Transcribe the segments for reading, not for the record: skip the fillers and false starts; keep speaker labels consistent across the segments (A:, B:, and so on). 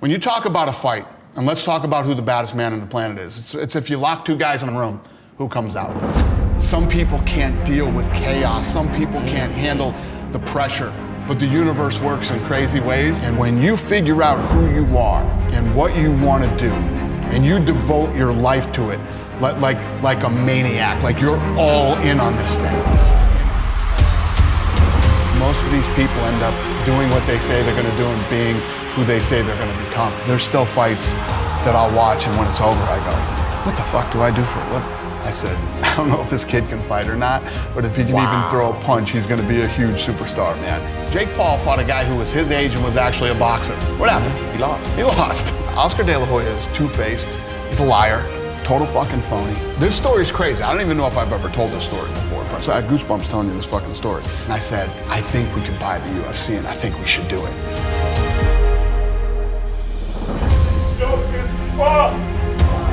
A: When you talk about a fight, and let's talk about who the baddest man on the planet is. It's if you lock two guys in a room, who comes out? Some people can't deal with chaos. Some people can't handle the pressure. But the universe works in crazy ways. And when you figure out who you are and what you want to do, and you devote your life to it, like a maniac, like you're all in on this thing. Most of these people end up doing what they say they're going to do and being who they say they're going to become. There's still fights that I'll watch, and when it's over, I go, what the fuck do I do for a living? I said, I don't know if this kid can fight or not, but if he can even throw a punch, he's going to be a huge superstar, man. Jake Paul fought a guy who was his age and was actually a boxer. What happened?
B: He lost.
A: He lost. Oscar De La Hoya is two-faced. He's a liar. Total fucking phony. This story's crazy. I don't even know if I've ever told this story before. So I had goosebumps telling you this fucking story. And I said, I think we could buy the UFC and I think we should do it.
C: Dope as fuck!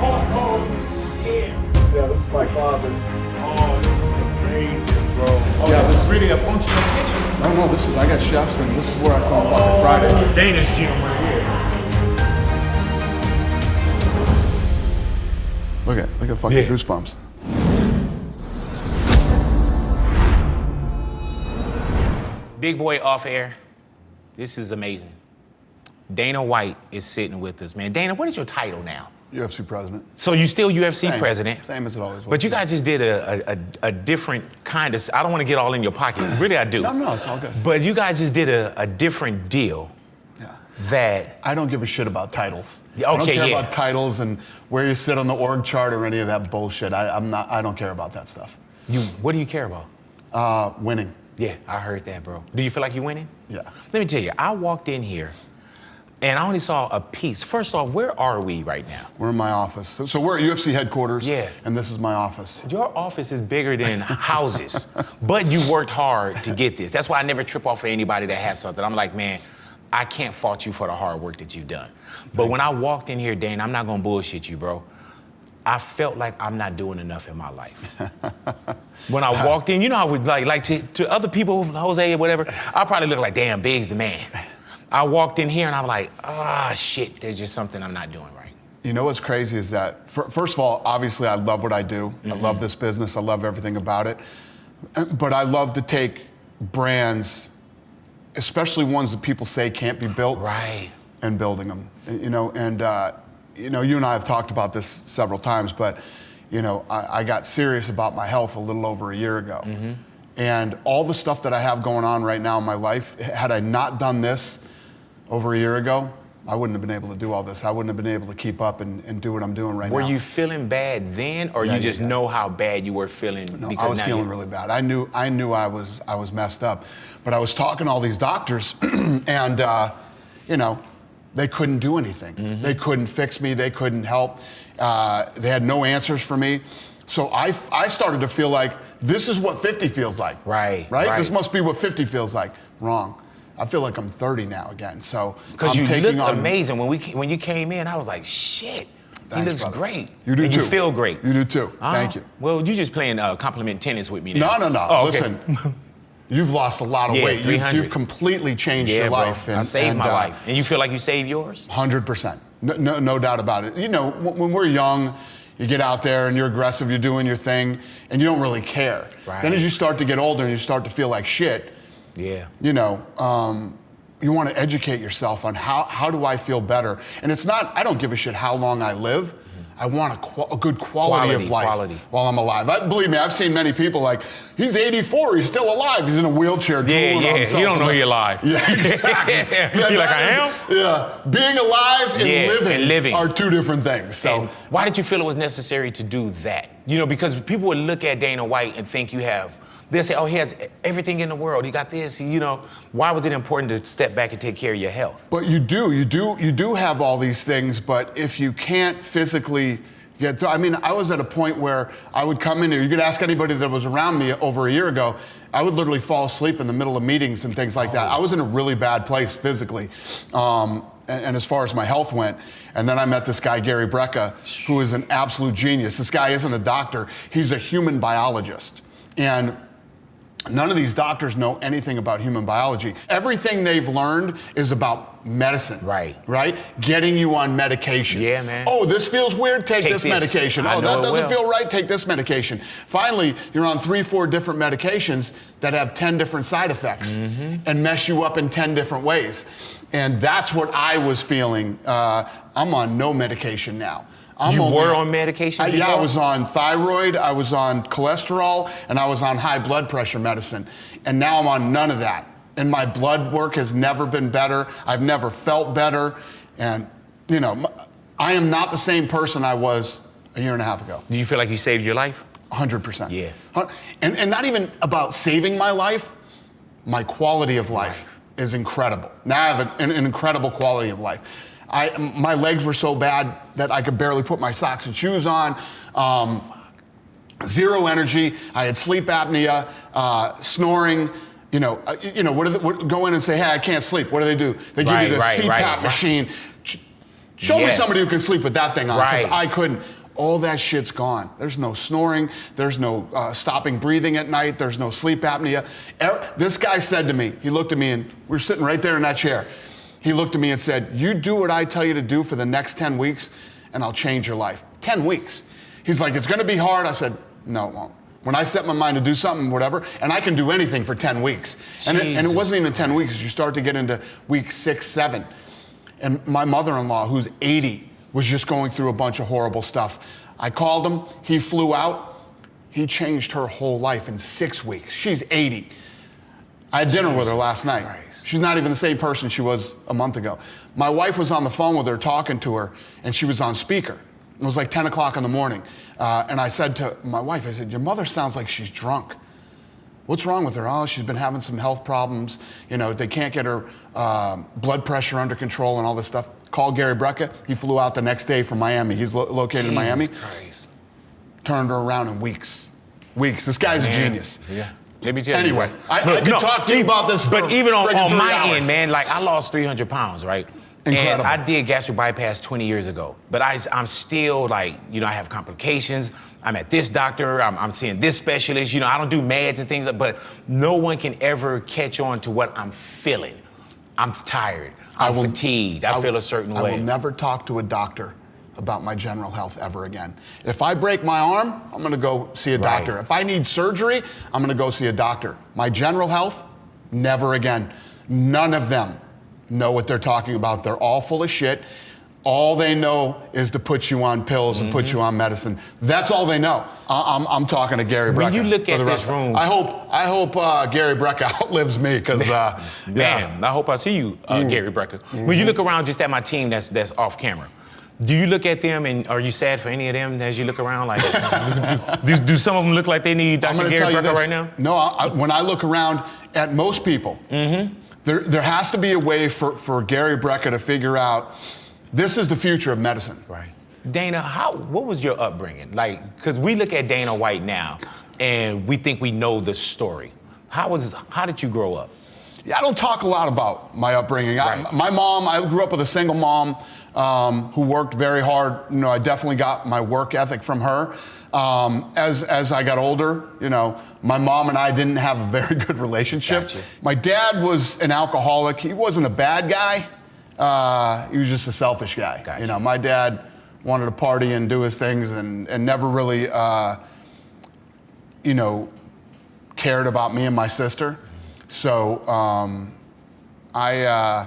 C: Oh, shit!
A: Yeah, this is my closet.
C: Oh, this is amazing, bro. Oh,
A: Yeah,
C: this is really a functional kitchen.
A: No, this is, I got chefs and this is where I film fucking Friday.
C: Dana's gym right here.
A: Look at fucking goosebumps.
B: Big boy off air. This is amazing. Dana White is sitting with us, man. Dana, what is your title now?
A: UFC president.
B: So you still UFC president.
A: Same as it always was.
B: But you guys just did a different kind of, I don't want to get all in your pocket. Really, I do.
A: No, it's all good.
B: But you guys just did a different deal.
A: Yeah.
B: That
A: I don't give a shit about titles.
B: Okay,
A: I don't care about titles and where you sit on the org chart or any of that bullshit. I don't care about that stuff.
B: What do you care about?
A: Winning.
B: Yeah, I heard that, bro. Do you feel like you're winning?
A: Yeah.
B: Let me tell you, I walked in here and I only saw a piece. First off, where are we right now?
A: We're in my office. So we're at UFC headquarters.
B: Yeah.
A: And this is my office.
B: Your office is bigger than houses, but you worked hard to get this. That's why I never trip off for anybody that has something. I'm like, man, I can't fault you for the hard work that you've done. But when I walked in here, Dane, I'm not gonna bullshit you, bro. I felt like I'm not doing enough in my life. When I walked in, you know, I would like to other people, Jose or whatever, I probably look like, damn, Big's the man. I walked in here and I'm like, shit, there's just something I'm not doing right.
A: You know what's crazy is that, first of all, obviously I love what I do. Mm-hmm. I love this business. I love everything about it. But I love to take brands, especially ones that people say can't be built,
B: right,
A: and building them. You know, and you and I have talked about this several times, but I got serious about my health a little over a year ago. Mm-hmm. And all the stuff that I have going on right now in my life, had I not done this over a year ago, I wouldn't have been able to do all this. I wouldn't have been able to keep up and do what I'm doing right now.
B: Were you feeling bad then, or you just know how bad you were feeling?
A: No, I was feeling really bad. I knew I was messed up. But I was talking to all these doctors, and they couldn't do anything. Mm-hmm. They couldn't fix me. They couldn't help. They had no answers for me. So I started to feel like this is what 50 feels like.
B: Right.
A: This must be what 50 feels like. Wrong. I feel like I'm 30 now again. So
B: because you look amazing when you came in, I was like, shit.
A: Thanks,
B: he looks
A: brother.
B: great.
A: You do
B: and
A: too.
B: You feel great.
A: You do too. Thank you.
B: Well, you just playing compliment tennis with me now.
A: No.
B: Oh, okay.
A: Listen. You've lost a lot of weight. You've completely changed your life.
B: I saved my life. And you feel like you saved yours?
A: 100%. No doubt about it. You know, when we're young, you get out there and you're aggressive, you're doing your thing, and you don't really care.
B: Right.
A: Then as you start to get older and you start to feel like shit, you want to educate yourself on how do I feel better? And it's not, I don't give a shit how long I live. I want a good quality of life while I'm alive. Believe me, I've seen many people like, he's 84, he's still alive. He's in a wheelchair.
B: Yeah. You don't know you're alive.
A: Yeah, exactly.
B: You're like, I am?
A: Yeah. Being alive and living are two different things. So
B: and why did you feel it was necessary to do that? Because people would look at Dana White and think they'll say, oh, he has everything in the world. He got this. Why was it important to step back and take care of your health?
A: But you do have all these things, but if you can't physically get through, I was at a point where I would come in here, you could ask anybody that was around me over a year ago, I would literally fall asleep in the middle of meetings and things like that. I was in a really bad place physically. And as far as my health went, and then I met this guy, Gary Brecka, who is an absolute genius. This guy isn't a doctor, he's a human biologist. And None of these doctors know anything about human biology. Everything they've learned is about medicine.
B: Right.
A: Right? Getting you on medication.
B: Yeah, man.
A: Oh, this feels weird, take this medication.
B: I
A: Oh,
B: know
A: that
B: it
A: doesn't
B: will.
A: feel right, take this medication. Finally, you're on 3-4 different medications that have 10 different side effects and mess you up in 10 different ways. And that's what I was feeling. I'm on no medication now.
B: You were on medication before?
A: Yeah, I was on thyroid, I was on cholesterol, and I was on high blood pressure medicine. And now I'm on none of that. And my blood work has never been better. I've never felt better. And, you know, I am not the same person I was a year and a half ago.
B: Do you feel like you saved your life?
A: 100%.
B: Yeah.
A: And not even about saving my life, my quality of life is incredible. Now I have an incredible quality of life. My legs were so bad that I could barely put my socks and shoes on. Zero energy. I had sleep apnea, snoring. Go in and say, hey, I can't sleep. What do? They give you the CPAP machine. Show me somebody who can sleep with that thing on, because I couldn't. All that shit's gone. There's no snoring. There's no stopping breathing at night. There's no sleep apnea. This guy said to me, he looked at me, and we were sitting right there in that chair. He looked at me and said, you do what I tell you to do for the next 10 weeks, and I'll change your life. 10 weeks. He's like, it's gonna be hard. I said, no, it won't. When I set my mind to do something, whatever, and I can do anything for 10 weeks. And it wasn't even 10 weeks. You start to get into week 6, 7. And my mother-in-law, who's 80, was just going through a bunch of horrible stuff. I called him, he flew out. He changed her whole life in 6 weeks. She's 80. I had dinner with her last night. She's not even the same person she was a month ago. My wife was on the phone with her, talking to her, and she was on speaker. It was like 10 o'clock in the morning. And I said to my wife, I said, your mother sounds like she's drunk. What's wrong with her? Oh, she's been having some health problems. You know, they can't get her blood pressure under control and all this stuff. Called Gary Brecka. He flew out the next day from Miami. He's located in Miami.
B: Christ.
A: Turned her around in weeks. This guy's a genius.
B: Yeah. Let me tell you.
A: Anyway, I could talk to you about this for
B: But even on my
A: hours.
B: end, man, like I lost 300 pounds, right?
A: Incredible.
B: And I did gastric bypass 20 years ago. But I'm still like, I have complications. I'm at this doctor, I'm seeing this specialist. I don't do meds and things, but no one can ever catch on to what I'm feeling. I'm tired, I'm fatigued, I feel a certain way.
A: I will never talk to a doctor about my general health ever again. If I break my arm, I'm gonna go see a doctor. If I need surgery, I'm gonna go see a doctor. My general health, never again. None of them know what they're talking about. They're all full of shit. All they know is to put you on pills and put you on medicine. That's all they know. I'm talking to Gary Brecka.
B: When you look at this room,
A: I hope Gary Brecka outlives me, because
B: man, I hope I see you, Gary Brecka. When you look around just at my team that's off camera, do you look at them and are you sad for any of them as you look around? Like, do some of them look like they need Dr. Gary Brecka right now?
A: No, when I look around at most people, there has to be a way for Gary Brecka to figure out this is the future of medicine.
B: Right. Dana, what was your upbringing? Like, because we look at Dana White now and we think we know the story. How did you grow up?
A: Yeah, I don't talk a lot about my upbringing. My mom, I grew up with a single mom who worked very hard. I definitely got my work ethic from her. As I got older, my mom and I didn't have a very good relationship.
B: Gotcha.
A: My dad was an alcoholic. He wasn't a bad guy. He was just a selfish guy.
B: Gotcha.
A: My dad wanted to party and do his things and never really, cared about me and my sister. So I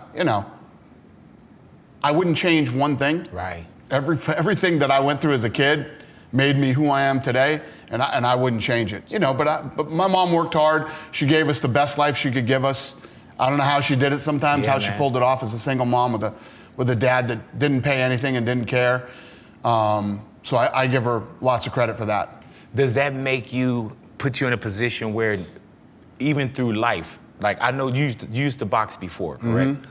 A: wouldn't change one thing.
B: Right.
A: Everything that I went through as a kid made me who I am today, and I wouldn't change it. But my mom worked hard. She gave us the best life she could give us. I don't know how she did it sometimes, how she pulled it off as a single mom with a dad that didn't pay anything and didn't care. So I give her lots of credit for that.
B: Does that put you in a position where even through life, like I know you used to box before, correct?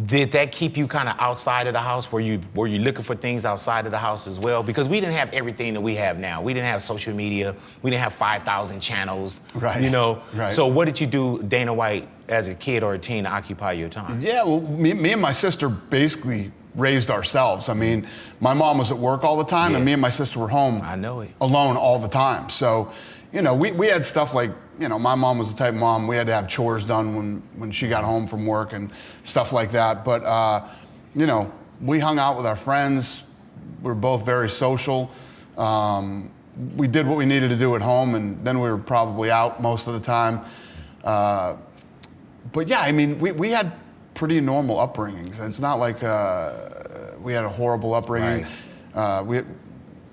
B: Did that keep you kind of outside of the house? Were you looking for things outside of the house as well? Because we didn't have everything that we have now. We didn't have social media. We didn't have 5,000 channels.
A: Right. Right.
B: So what did you do, Dana White, as a kid or a teen to occupy your time?
A: Yeah, well, me and my sister basically raised ourselves. I mean, my mom was at work all the time, and me and my sister were home.
B: I know it.
A: Alone all the time. So, you know, we had stuff like, you know, my mom was the type of mom, we had to have chores done when she got home from work and stuff like that. But, you know, we hung out with our friends. We were both very social. We did what we needed to do at home, and then we were probably out most of the time. But yeah, I mean, we had pretty normal upbringings. It's not like we had a horrible upbringing. Right. We had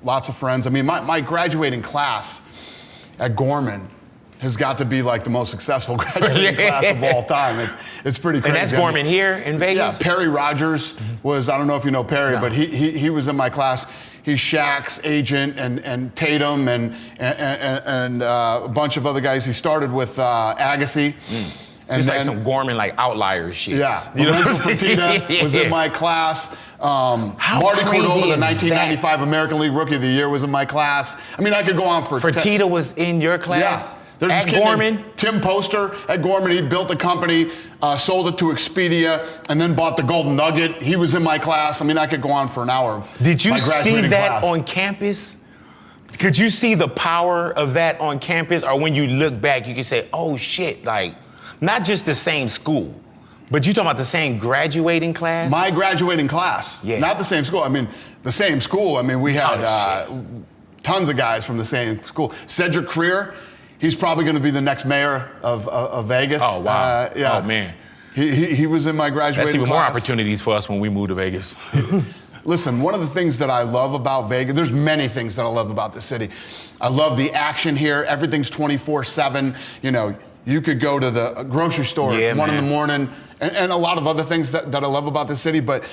A: lots of friends. I mean, my graduating class at Gorman has got to be like the most successful graduating class of all time. It's pretty crazy.
B: And that's Gorman here in Vegas?
A: Yeah, Perry Rogers was, I don't know if you know Perry, but he was in my class. He's Shaq's agent and Tatum and a bunch of other guys. He started with Agassi.
B: And it's like some Gorman like outlier shit.
A: Yeah,
B: you know,
A: Fertitta was in my class. Marty Cordova, the 1995 American League Rookie of the Year, was in my class. I mean, I could go on for.
B: Fertitta was in your class.
A: Yeah. There's
B: at
A: this kid
B: Gorman?
A: named Tim Poster at Gorman. He built a company, sold it to Expedia, and then bought the Golden Nugget. He was in my class. I mean, I could go on for an hour.
B: Did you see that on campus? Could you see the power of that on campus? Or when you look back, you can say, oh shit, like, not just the same school, but you talking about the same graduating class?
A: My graduating class, not the same school. I mean, the same school. I mean, we had tons of guys from the same school. Cedric Creer, he's probably going to be the next mayor of Vegas.
B: Oh, wow.
A: Yeah.
B: Oh, man.
A: He was in my graduating class.
B: That's even more opportunities for us when we move to Vegas.
A: Listen, one of the things that I love about Vegas, there's many things that I love about the city. I love the action here. Everything's 24/7. You know, you could go to the grocery store at 1 in the morning, and a lot of other things that I love about the city, but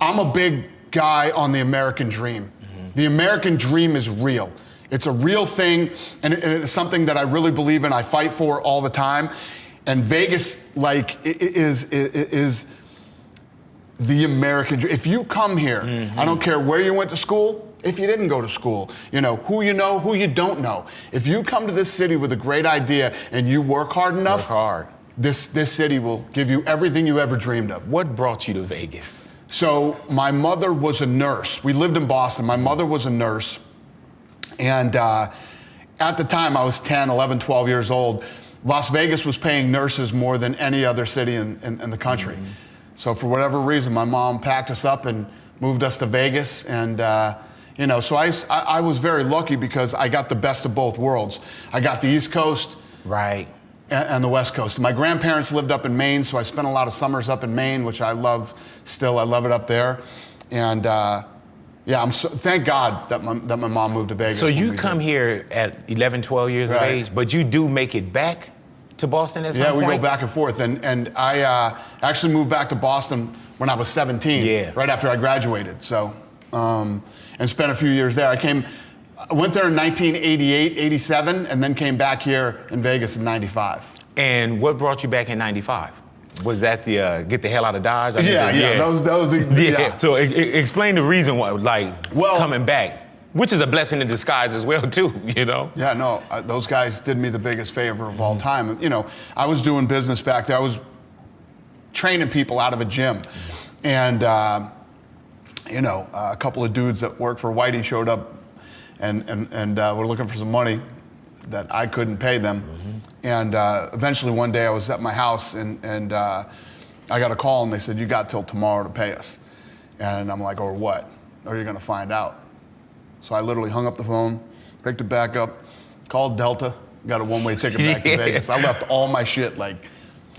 A: I'm a big guy on the American dream. The American dream is real. It's a real thing, and it's something that I really believe in. I fight for all the time. And Vegas, like, is the American dream. If you come here, I don't care where you went to school, if you didn't go to school, you know who you don't know. If you come to this city with a great idea and you work hard enough, this city will give you everything you ever dreamed of.
B: What brought you to Vegas?
A: So my mother was a nurse. We lived in Boston. My mother was a nurse. And at the time, I was 10, 11, 12 years old. Las Vegas was paying nurses more than any other city in the country. So for whatever reason, my mom packed us up and moved us to Vegas. And, you know, so I was very lucky because I got the best of both worlds. I got the East Coast.
B: Right.
A: And the West Coast. My grandparents lived up in Maine, so I spent a lot of summers up in Maine, which I love still. I love it up there. And, yeah, thank God that my mom moved to Vegas.
B: So you come here at 11, 12 years of age, but you do make it back to Boston at some point?
A: Yeah, we go back and forth. And I actually moved back to Boston when I was 17, right after I graduated. So, and spent a few years there. I went there in 1988, 87, and then came back here in Vegas in 95.
B: And what brought you back in 95? Was that the get the hell out of Dodge?
A: Yeah. That was the
B: So explain the reason why, coming back, which is a blessing in disguise as well, too. You know.
A: Yeah, no, those guys did me the biggest favor of all time. You know, I was doing business back there. I was training people out of a gym, and you know, a couple of dudes that worked for Whitey showed up, and were looking for some money that I couldn't pay them. And eventually one day I was at my house and I got a call and they said, you got till tomorrow to pay us. And I'm like, or what? Or you're gonna find out. So I literally hung up the phone, picked it back up, called Delta, got a one-way ticket back to Vegas. I left all my shit, like.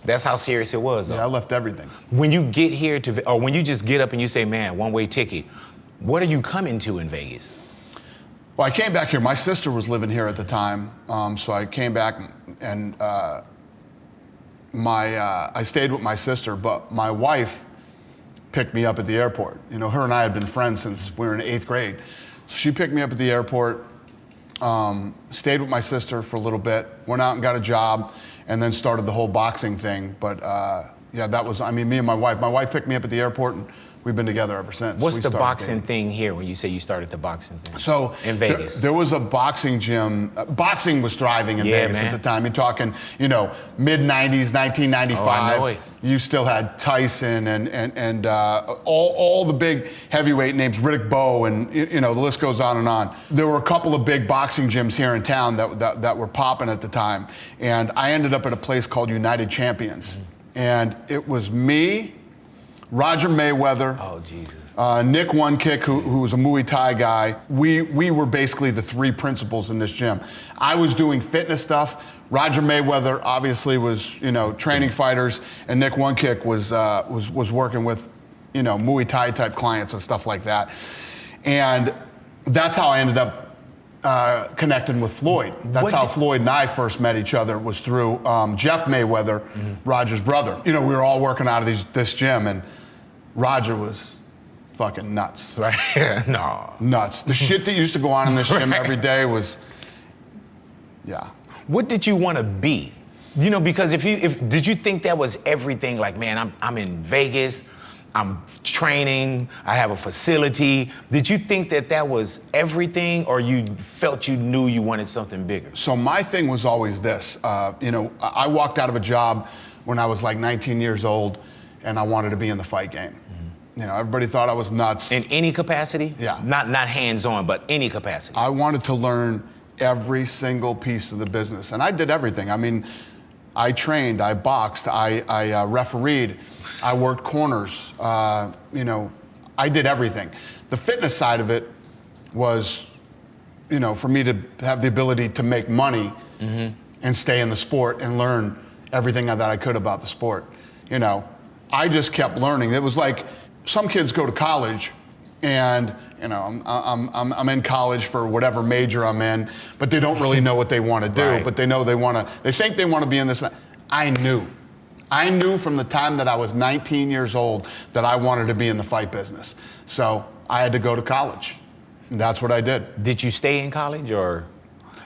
B: That's how serious it was, though.
A: Yeah, I left everything.
B: When you get here or when you just get up and you say, man, one-way ticket, what are you coming to in Vegas?
A: Well, I came back here. My sister was living here at the time, so I came back and I stayed with my sister, but my wife picked me up at the airport. You know, her and I had been friends since we were in 8th grade. So she picked me up at the airport, stayed with my sister for a little bit, went out and got a job, and then started the whole boxing thing. But yeah, that was, I mean, me and my wife picked me up at the airport and we've been together ever since.
B: What's
A: We
B: the
A: started
B: boxing
A: dating.
B: thing here when you say you started the boxing thing?
A: So
B: in Vegas.
A: there was a boxing gym. Boxing was thriving in Vegas
B: man.
A: at the time. You're talking, mid 90s, 1995.
B: Oh, I know it.
A: You still had Tyson and all the big heavyweight names, Riddick Bowe, and the list goes on and on. There were a couple of big boxing gyms here in town that were popping at the time, and I ended up at a place called United Champions, and it was me, Roger Mayweather.
B: Oh, Jesus.
A: Nick One Kick, who was a Muay Thai guy. We were basically the three principals in this gym. I was doing fitness stuff. Roger Mayweather obviously was, training fighters, and Nick One Kick was working with, Muay Thai type clients and stuff like that. And that's how I ended up connecting with Floyd. That's how Floyd and I first met each other, was through Jeff Mayweather, Roger's brother. We were all working out of this gym, and Roger was fucking nuts.
B: Right? No.
A: Nuts. The shit that used to go on in this gym every day was, yeah.
B: What did you want to be? Because did you think that was everything? Like, man, I'm in Vegas, I'm training, I have a facility. Did you think that was everything, or you felt you knew you wanted something bigger?
A: So my thing was always this. I walked out of a job when I was like 19 years old, and I wanted to be in the fight game. Everybody thought I was nuts.
B: In any capacity?
A: Yeah.
B: Not hands-on, but any capacity.
A: I wanted to learn every single piece of the business, and I did everything. I mean, I trained, I boxed, I refereed, I worked corners. I did everything. The fitness side of it was, for me to have the ability to make money and stay in the sport and learn everything that I could about the sport. I just kept learning. It was like, some kids go to college and I'm in college for whatever major I'm in, but they don't really know what they want to do,
B: Right.
A: but they know they think they want to be in this. I knew from the time that I was 19 years old that I wanted to be in the fight business. So I had to go to college, and that's what I did.
B: Did you stay in college, or?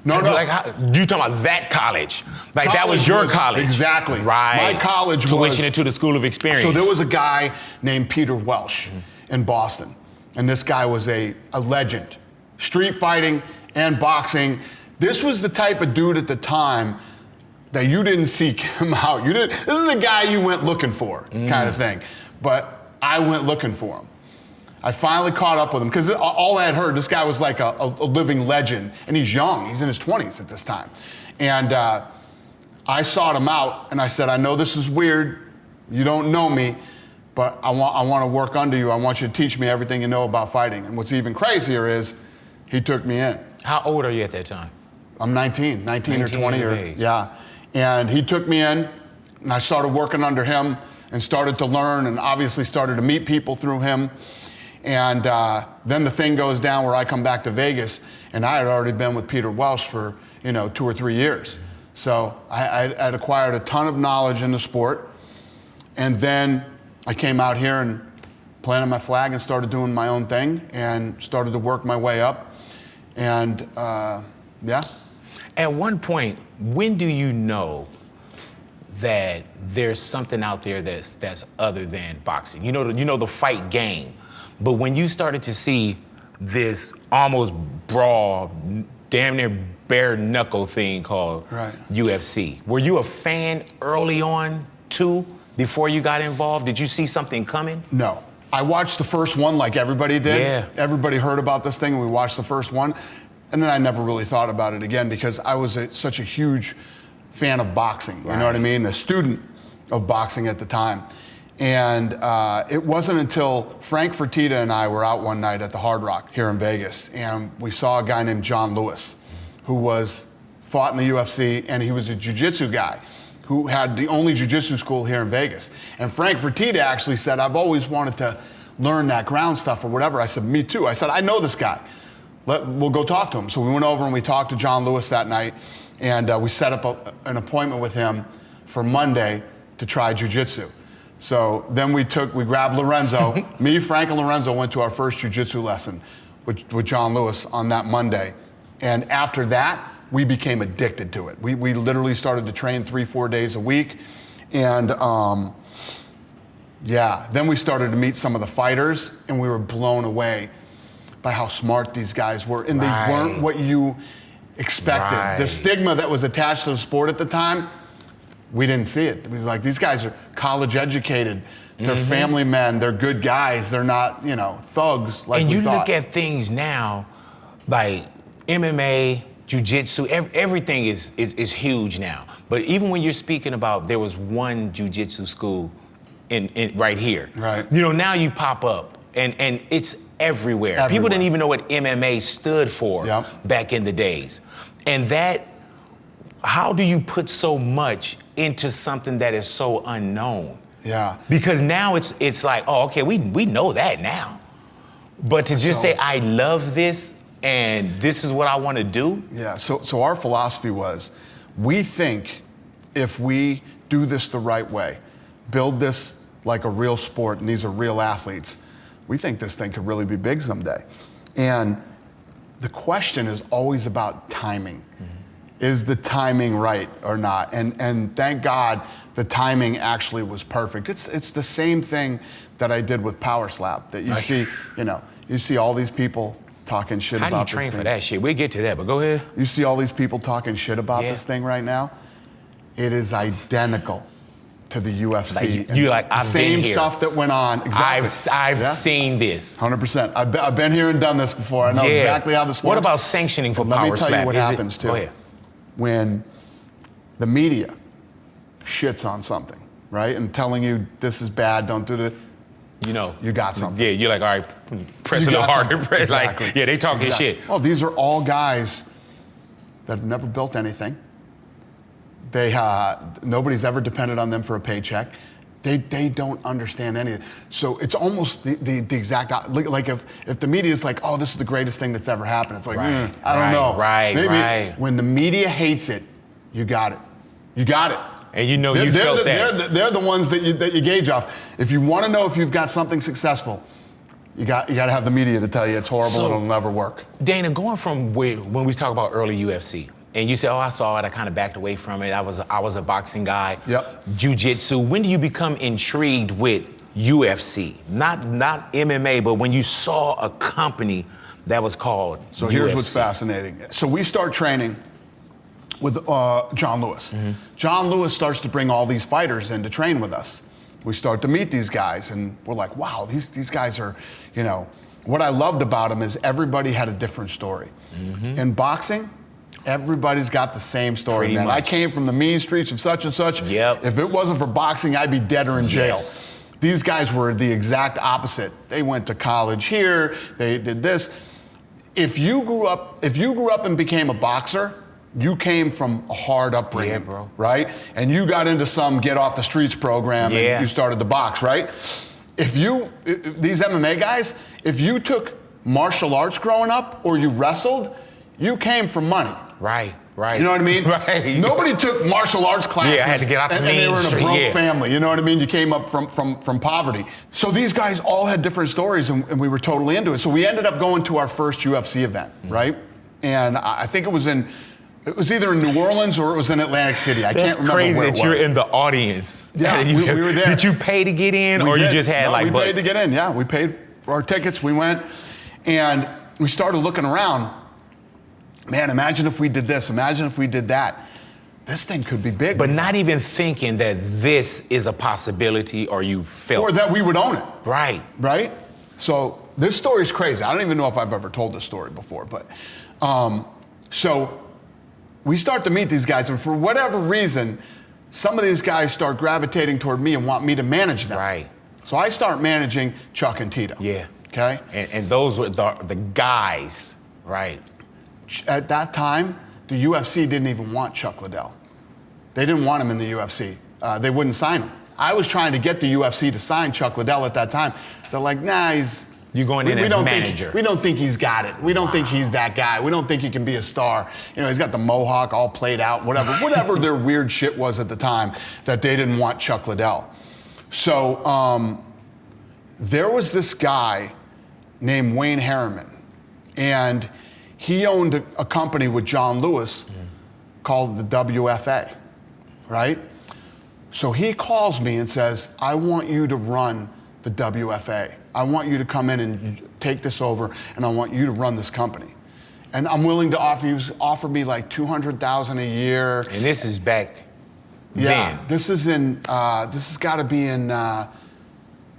A: No.
B: Like, you talking about that college? Like, that was your college?
A: Exactly.
B: Right.
A: My college
B: Tuition
A: was...
B: into the School of Experience.
A: So there was a guy named Peter Welsh in Boston, and this guy was a legend. Street fighting and boxing. This was the type of dude at the time that you didn't seek him out. This is the guy you went looking for, kind of thing. But I went looking for him. I finally caught up with him, because all I had heard, this guy was like a living legend, and he's young, he's in his 20s at this time. And I sought him out, and I said, I know this is weird, you don't know me, but I want to work under you. I want you to teach me everything you know about fighting. And what's even crazier is, he took me in.
B: How old are you at that time?
A: I'm 19 or 20,
B: years of
A: or
B: age.
A: yeah. And he took me in, and I started working under him, and started to learn, and obviously started to meet people through him. And then the thing goes down where I come back to Vegas, and I had already been with Peter Welsh for 2 or 3 years. So I'd acquired a ton of knowledge in the sport, and then I came out here and planted my flag and started doing my own thing, and started to work my way up. And yeah.
B: At one point, when do you know that there's something out there that's other than boxing? You know the fight game. But when you started to see this almost brawl, damn near bare knuckle thing called UFC, were you a fan early on too, before you got involved? Did you see something coming?
A: No. I watched the first one like everybody did.
B: Yeah.
A: Everybody heard about this thing, and we watched the first one. And then I never really thought about it again, because I was such a huge fan of boxing, you know what I mean? A student of boxing at the time. And it wasn't until Frank Fertitta and I were out one night at the Hard Rock here in Vegas, and we saw a guy named Jon Lewis, who fought in the UFC, and he was a jiu-jitsu guy who had the only jiu-jitsu school here in Vegas. And Frank Fertitta actually said, I've always wanted to learn that ground stuff or whatever. I said, me too. I said, I know this guy. We'll go talk to him. So we went over and we talked to Jon Lewis that night, and we set up an appointment with him for Monday to try jiu-jitsu. So then we grabbed Lorenzo. Me, Frank, and Lorenzo went to our first jiu-jitsu lesson with Jon Lewis on that Monday. And after that, we became addicted to it. We literally started to train 3-4 days a week. And Yeah, then we started to meet some of the fighters, and we were blown away by how smart these guys were, and they weren't what you expected.
B: Right.
A: The stigma that was attached to the sport at the time, we didn't see it. It was like, these guys are college educated, they're family men, they're good guys, they're not, you know, thugs like
B: and
A: we
B: you
A: thought.
B: look at things now, like MMA, jiu-jitsu, everything is huge now. But even when you're speaking about, there was one jiu-jitsu school in right here.
A: Right.
B: You know, now you pop up and it's everywhere. People didn't even know what MMA stood for back in the days. And that, how do you put so much into something that is so unknown?
A: Yeah.
B: Because now it's like, oh, okay, we know that now. But to just say, I love this and this is what I want to do.
A: Yeah, so our philosophy was, we think if we do this the right way, build this like a real sport, and these are real athletes, we think this thing could really be big someday. And the question is always about timing. Is the timing right or not? And thank God the timing actually was perfect. It's the same thing that I did with Power Slap, that you see, you know, you see all these people talking shit
B: How
A: about
B: do you train
A: this thing.
B: for that shit? We'll get to that, but go ahead.
A: You see all these people talking shit about this thing right now? It is identical to the UFC.
B: Like, you like, I've
A: same
B: been here.
A: stuff that went on. Exactly.
B: I've seen this.
A: 100%. I've been here and done this before. I know exactly how this works.
B: What about sanctioning for
A: Let
B: Power
A: me tell
B: Slap?
A: you what happens too.
B: Go ahead.
A: When the media shits on something, right, and telling you this is bad, don't do it.
B: You know,
A: you got something.
B: Yeah, you're like, all right, press a little harder. Press
A: Exactly.
B: Like, yeah, they talking shit.
A: Oh, these are all guys that have never built anything. They nobody's ever depended on them for a paycheck. They don't understand any of it. So it's almost the exact, like if the media is like, oh, this is the greatest thing that's ever happened. It's like, I don't know. Maybe when the media hates it, you got it. You got it.
B: And you know you felt that.
A: They're the ones that you gauge off. If you want to know if you've got something successful, you got to have the media to tell you it's horrible and it'll never work.
B: Dana, going from when we talk about early UFC, and you say, oh, I saw it, I kind of backed away from it. I was a boxing guy.
A: Yep.
B: Jiu-jitsu. When do you become intrigued with UFC? Not MMA, but when you saw a company that was called
A: So
B: UFC.
A: here's what's fascinating. So we start training with Jon Lewis. Jon Lewis starts to bring all these fighters in to train with us. We start to meet these guys, and we're like, wow, these guys are, you know, what I loved about them is everybody had a different story. In boxing, everybody's got the same story,
B: Pretty
A: man.
B: much.
A: I came from the mean streets of such and such.
B: Yep.
A: If it wasn't for boxing, I'd be dead or in jail.
B: Yes.
A: These guys were the exact opposite. They went to college here, they did this. If you grew up and became a boxer, you came from a hard upbringing, right? And you got into some get off the streets program and you started to box, right? These MMA guys, if you took martial arts growing up or you wrestled, you came from money.
B: Right.
A: You know what I mean?
B: Right.
A: Nobody took martial arts classes.
B: Yeah, I had to get out the
A: and they were in a broke
B: mainstream,
A: family. You know what I mean? You came up from poverty. So these guys all had different stories, and we were totally into it. So we ended up going to our first UFC event, right? And I think it was either in New Orleans or it was in Atlantic City. I can't remember where it was.
B: That's crazy that you're in the audience.
A: Yeah, we were there.
B: Did you pay to get in, or you just had
A: we paid to get in. Yeah, we paid for our tickets. We went, and we started looking around. Man, imagine if we did this. Imagine if we did that. This thing could be big.
B: But not even thinking that this is a possibility, or you felt.
A: Or that we would own it.
B: Right.
A: Right? So this story's crazy. I don't even know if I've ever told this story before, but so we start to meet these guys, and for whatever reason, some of these guys start gravitating toward me and want me to manage them.
B: Right.
A: So I start managing Chuck and Tito.
B: Yeah.
A: Okay?
B: And those were the guys, right?
A: At that time, the UFC didn't even want Chuck Liddell. They didn't want him in the UFC. They wouldn't sign him. I was trying to get the UFC to sign Chuck Liddell at that time. They're like, nah,
B: You're going in as manager.
A: We don't think he's got it. We don't think he's that guy. We don't think he can be a star. You know, he's got the mohawk all played out, whatever their weird shit was at the time, that they didn't want Chuck Liddell. So there was this guy named Wayne Harriman, and he owned a company with Jon Lewis called the WFA, right? So he calls me and says, I want you to run the WFA. I want you to come in and take this over, and I want you to run this company. And I'm willing to offer me like $200,000 a year.
B: And this is back
A: Yeah,
B: then.
A: this has got to be in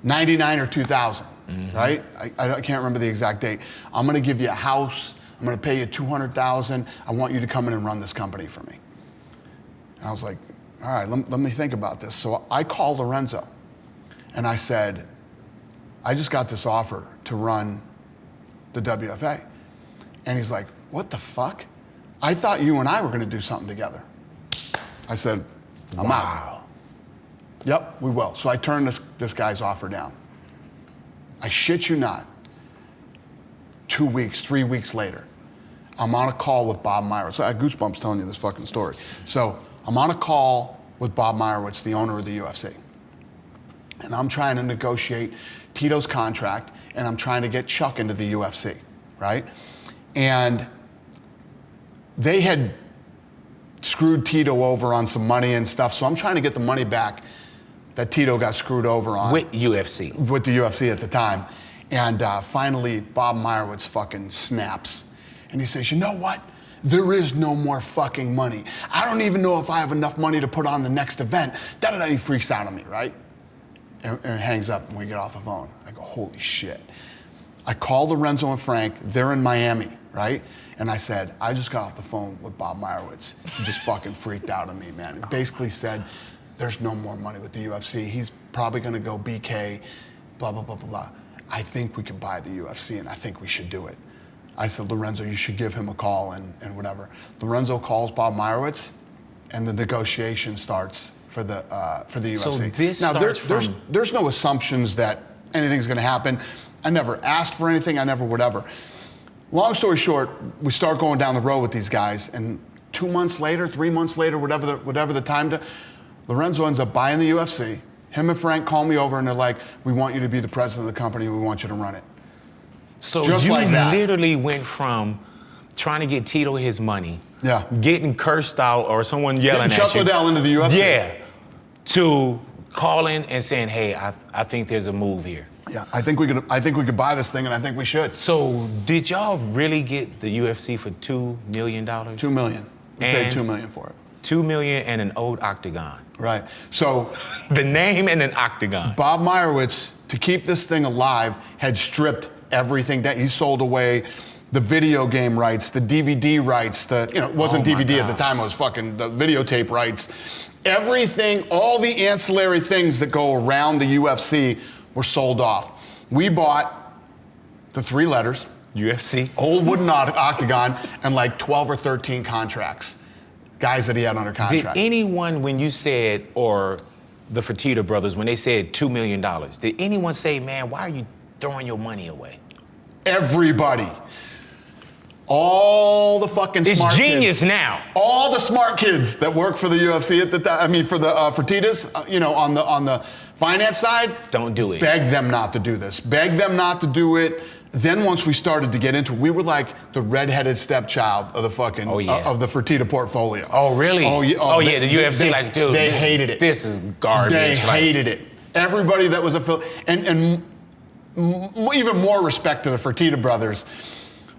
A: 99 or 2000, right? I can't remember the exact date. I'm gonna give you a house. I'm gonna pay you $200,000. I want you to come in and run this company for me. And I was like, all right, let me think about this. So I called Lorenzo and I said, I just got this offer to run the WFA. And he's like, what the fuck? I thought you and I were gonna do something together. I said, I'm out. Yep, we will. So I turned this guy's offer down. I shit you not. 2 weeks, 3 weeks later, I'm on a call with Bob Meyerowitz. I had goosebumps telling you this fucking story. So I'm on a call with Bob Meyerowitz, the owner of the UFC. And I'm trying to negotiate Tito's contract, and I'm trying to get Chuck into the UFC, right? And they had screwed Tito over on some money and stuff, so I'm trying to get the money back that Tito got screwed over on.
B: With UFC.
A: With the UFC at the time. And finally, Bob Meyerowitz fucking snaps. And he says, you know what? There is no more fucking money. I don't even know if I have enough money to put on the next event. Da-da-da, he freaks out on me, right? And hangs up and we get off the phone. I go, holy shit. I called Lorenzo and Frank, they're in Miami, right? And I said, I just got off the phone with Bob Meyerowitz. He just fucking freaked out on me, man. He basically said, there's no more money with the UFC. He's probably gonna go BK, blah, blah, blah, blah, blah. I think we could buy the UFC and I think we should do it. I said, Lorenzo, you should give him a call and whatever. Lorenzo calls Bob Meyerowitz and the negotiation starts for the UFC.
B: So this
A: now,
B: starts
A: there's no assumptions that anything's gonna happen. I never asked for anything, I never whatever. Long story short, we start going down the road with these guys, and 2 months later, 3 months later, whatever the time to, Lorenzo ends up buying the UFC. Him and Frank call me over and they're like, we want you to be the president of the company, we want you to run it.
B: So
A: Just
B: you
A: like that.
B: literally went from trying to get Tito his money,
A: Yeah.
B: getting cursed out or someone yelling
A: Getting
B: at
A: Chuck
B: you.
A: Liddell into the UFC.
B: Yeah. To calling and saying, hey, I think there's a move here.
A: Yeah, I think we could buy this thing, and I think we should.
B: So did y'all really get the UFC for $2 million?
A: $2 million. We paid $2 million for it.
B: $2 million and an old octagon.
A: Right. So
B: The name and an octagon.
A: Bob Meyerowitz, to keep this thing alive, had stripped everything down. He sold away the video game rights, the DVD rights, it wasn't
B: Oh my
A: DVD at
B: God.
A: the time, it was fucking the videotape rights. Everything, all the ancillary things that go around the UFC were sold off. We bought the 3 letters,
B: UFC.
A: old wooden octagon, and like 12 or 13 contracts. Guys that he had under
B: Did
A: contract.
B: anyone, when you said, or the Fertitta brothers, when they said $2 million, did anyone say, man, why are you throwing your money away?
A: Everybody. All the fucking
B: It's
A: smart
B: genius
A: kids.
B: now.
A: All the smart kids that work for the UFC at the time, I mean, for the Fertittas, on the finance side.
B: Don't do it.
A: Beg them not to do this. Beg them not to do it. Then once we started to get into it, we were like the redheaded stepchild of the fucking, of the Fertitta portfolio.
B: Oh, really?
A: Oh, yeah.
B: Oh, yeah, the UFC, dude.
A: They hated it.
B: This is garbage.
A: They hated it. Everybody that was and even more respect to the Fertitta brothers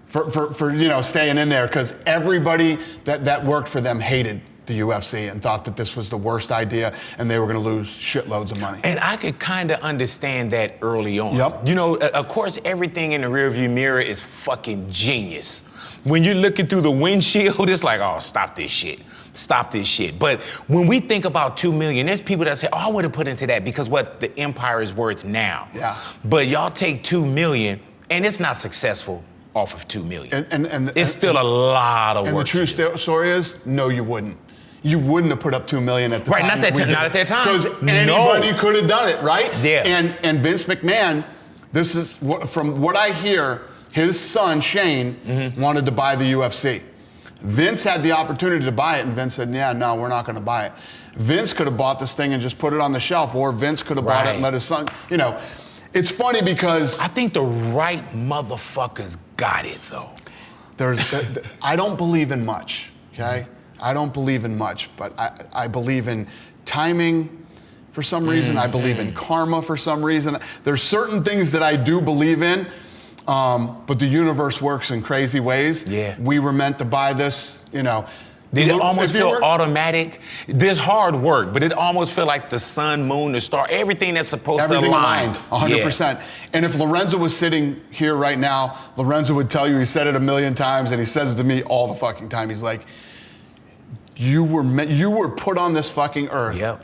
A: for staying in there, because everybody that worked for them hated the UFC and thought that this was the worst idea and they were going to lose shitloads of money.
B: And I could kind of understand that early on.
A: Yep.
B: Of course, everything in the rearview mirror is fucking genius. When you're looking through the windshield, it's like, oh, stop this shit. Stop this shit. But when we think about $2 million, there's people that say, oh, I would have put into that because what the empire is worth now.
A: Yeah.
B: But y'all take $2 million and it's not successful off of $2 million.
A: And
B: it's still a lot of work.
A: And the true story is, no, you wouldn't. You wouldn't have put up $2 million at the time.
B: Right, not at that time.
A: Because anybody could have done it, right?
B: Yeah.
A: And Vince McMahon, this is from what I hear, his son Shane wanted to buy the UFC. Vince had the opportunity to buy it, and Vince said, yeah, no, we're not going to buy it. Vince could have bought this thing and just put it on the shelf, or Vince could have bought it and let his son, It's funny because
B: I think the right motherfuckers got it, though.
A: I don't believe in much, okay? I don't believe in much, but I believe in timing for some reason. I believe in karma for some reason. There's certain things that I do believe in, but the universe works in crazy ways.
B: Yeah.
A: We were meant to buy this, you know.
B: Did it almost feel automatic? There's hard work, but it almost felt like the sun, moon, the star, everything that's supposed to align.
A: Everything aligned, 100%. Yeah. And if Lorenzo was sitting here right now, Lorenzo would tell you, he said it a million times, and he says it to me all the fucking time. He's like, you were put on this fucking earth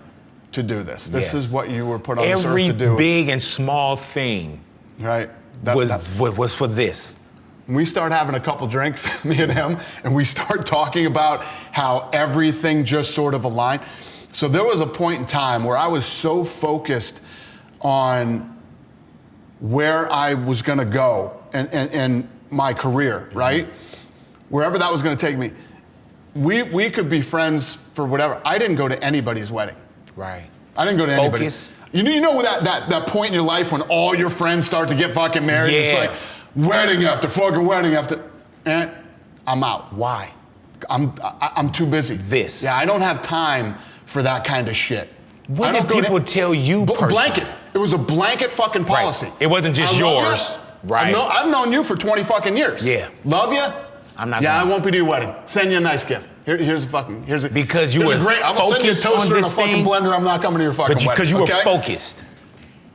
A: to do this. This is what you were put on this earth to do.
B: Every big and small thing was for this.
A: We start having a couple drinks, me and him, and we start talking about how everything just sort of aligned. So there was a point in time where I was so focused on where I was gonna go and my career, right? Wherever that was gonna take me. We could be friends for whatever. I didn't go to anybody's wedding.
B: Right.
A: I didn't go to anybody's. You know that point in your life when all your friends start to get fucking married?
B: Yeah.
A: It's like, wedding after fucking wedding after, and I'm out.
B: Why?
A: I'm too busy. Yeah, I don't have time for that kind of shit.
B: What did people tell you personally?
A: Blanket. It was a blanket fucking policy.
B: Right. It wasn't just yours. Right.
A: I've known you for 20 fucking years.
B: Yeah.
A: Love you.
B: I'm not.
A: Yeah, I won't be to your wedding. Send you a nice gift. Here's a.
B: Because you were
A: great. I'm gonna send you a toaster and a fucking blender. I'm not coming to your fucking wedding.
B: Because you were focused.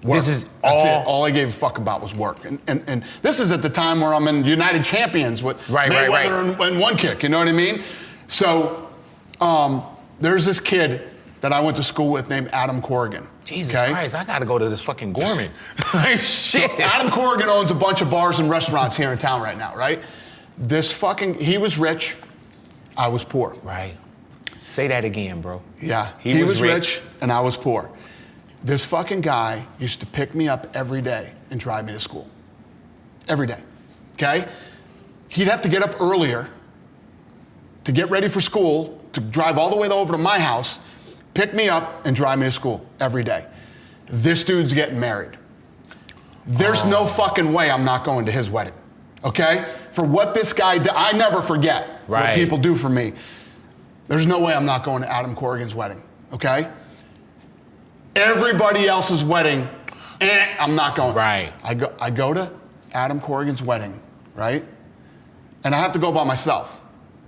A: Work.
B: This is
A: That's it. All I gave a fuck about was work. And this is at the time where I'm in United Champions with Mayweather and one kick, you know what I mean? So there's this kid that I went to school with named Adam Corrigan.
B: Jesus Christ, I gotta go to this fucking Gorman. Shit.
A: So Adam Corrigan owns a bunch of bars and restaurants here in town right now, right? He was rich, I was poor.
B: Right. Say that again, bro.
A: Yeah, he was rich and I was poor. This fucking guy used to pick me up every day and drive me to school. Every day, okay? He'd have to get up earlier to get ready for school, to drive all the way over to my house, pick me up and drive me to school every day. This dude's getting married. There's no fucking way I'm not going to his wedding, okay? For what this guy did, I never forget what people do for me. There's no way I'm not going to Adam Corrigan's wedding, okay? Everybody else's wedding, I'm not going.
B: Right.
A: I go to Adam Corrigan's wedding, right? And I have to go by myself.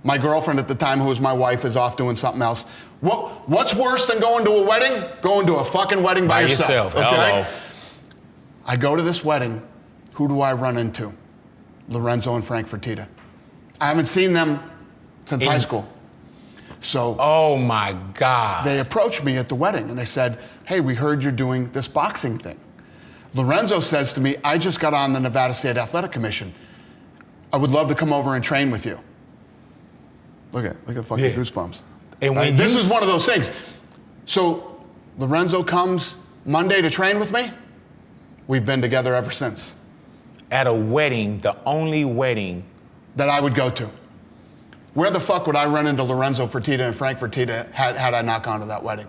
A: My girlfriend at the time, who was my wife, is off doing something else. What's worse than going to a wedding? Going to a fucking wedding by yourself. Okay?
B: Hello.
A: I go to this wedding. Who do I run into? Lorenzo and Frank Fertitta. I haven't seen them since high school. So,
B: oh my God.
A: They approached me at the wedding and they said, hey, we heard you're doing this boxing thing. Lorenzo says to me, I just got on the Nevada State Athletic Commission. I would love to come over and train with you. Look at fucking goosebumps.
B: And
A: this is one of those things. So Lorenzo comes Monday to train with me. We've been together ever since.
B: At a wedding, the only wedding
A: that I would go to. Where the fuck would I run into Lorenzo Fertitta and Frank Fertitta had I not gone to that wedding?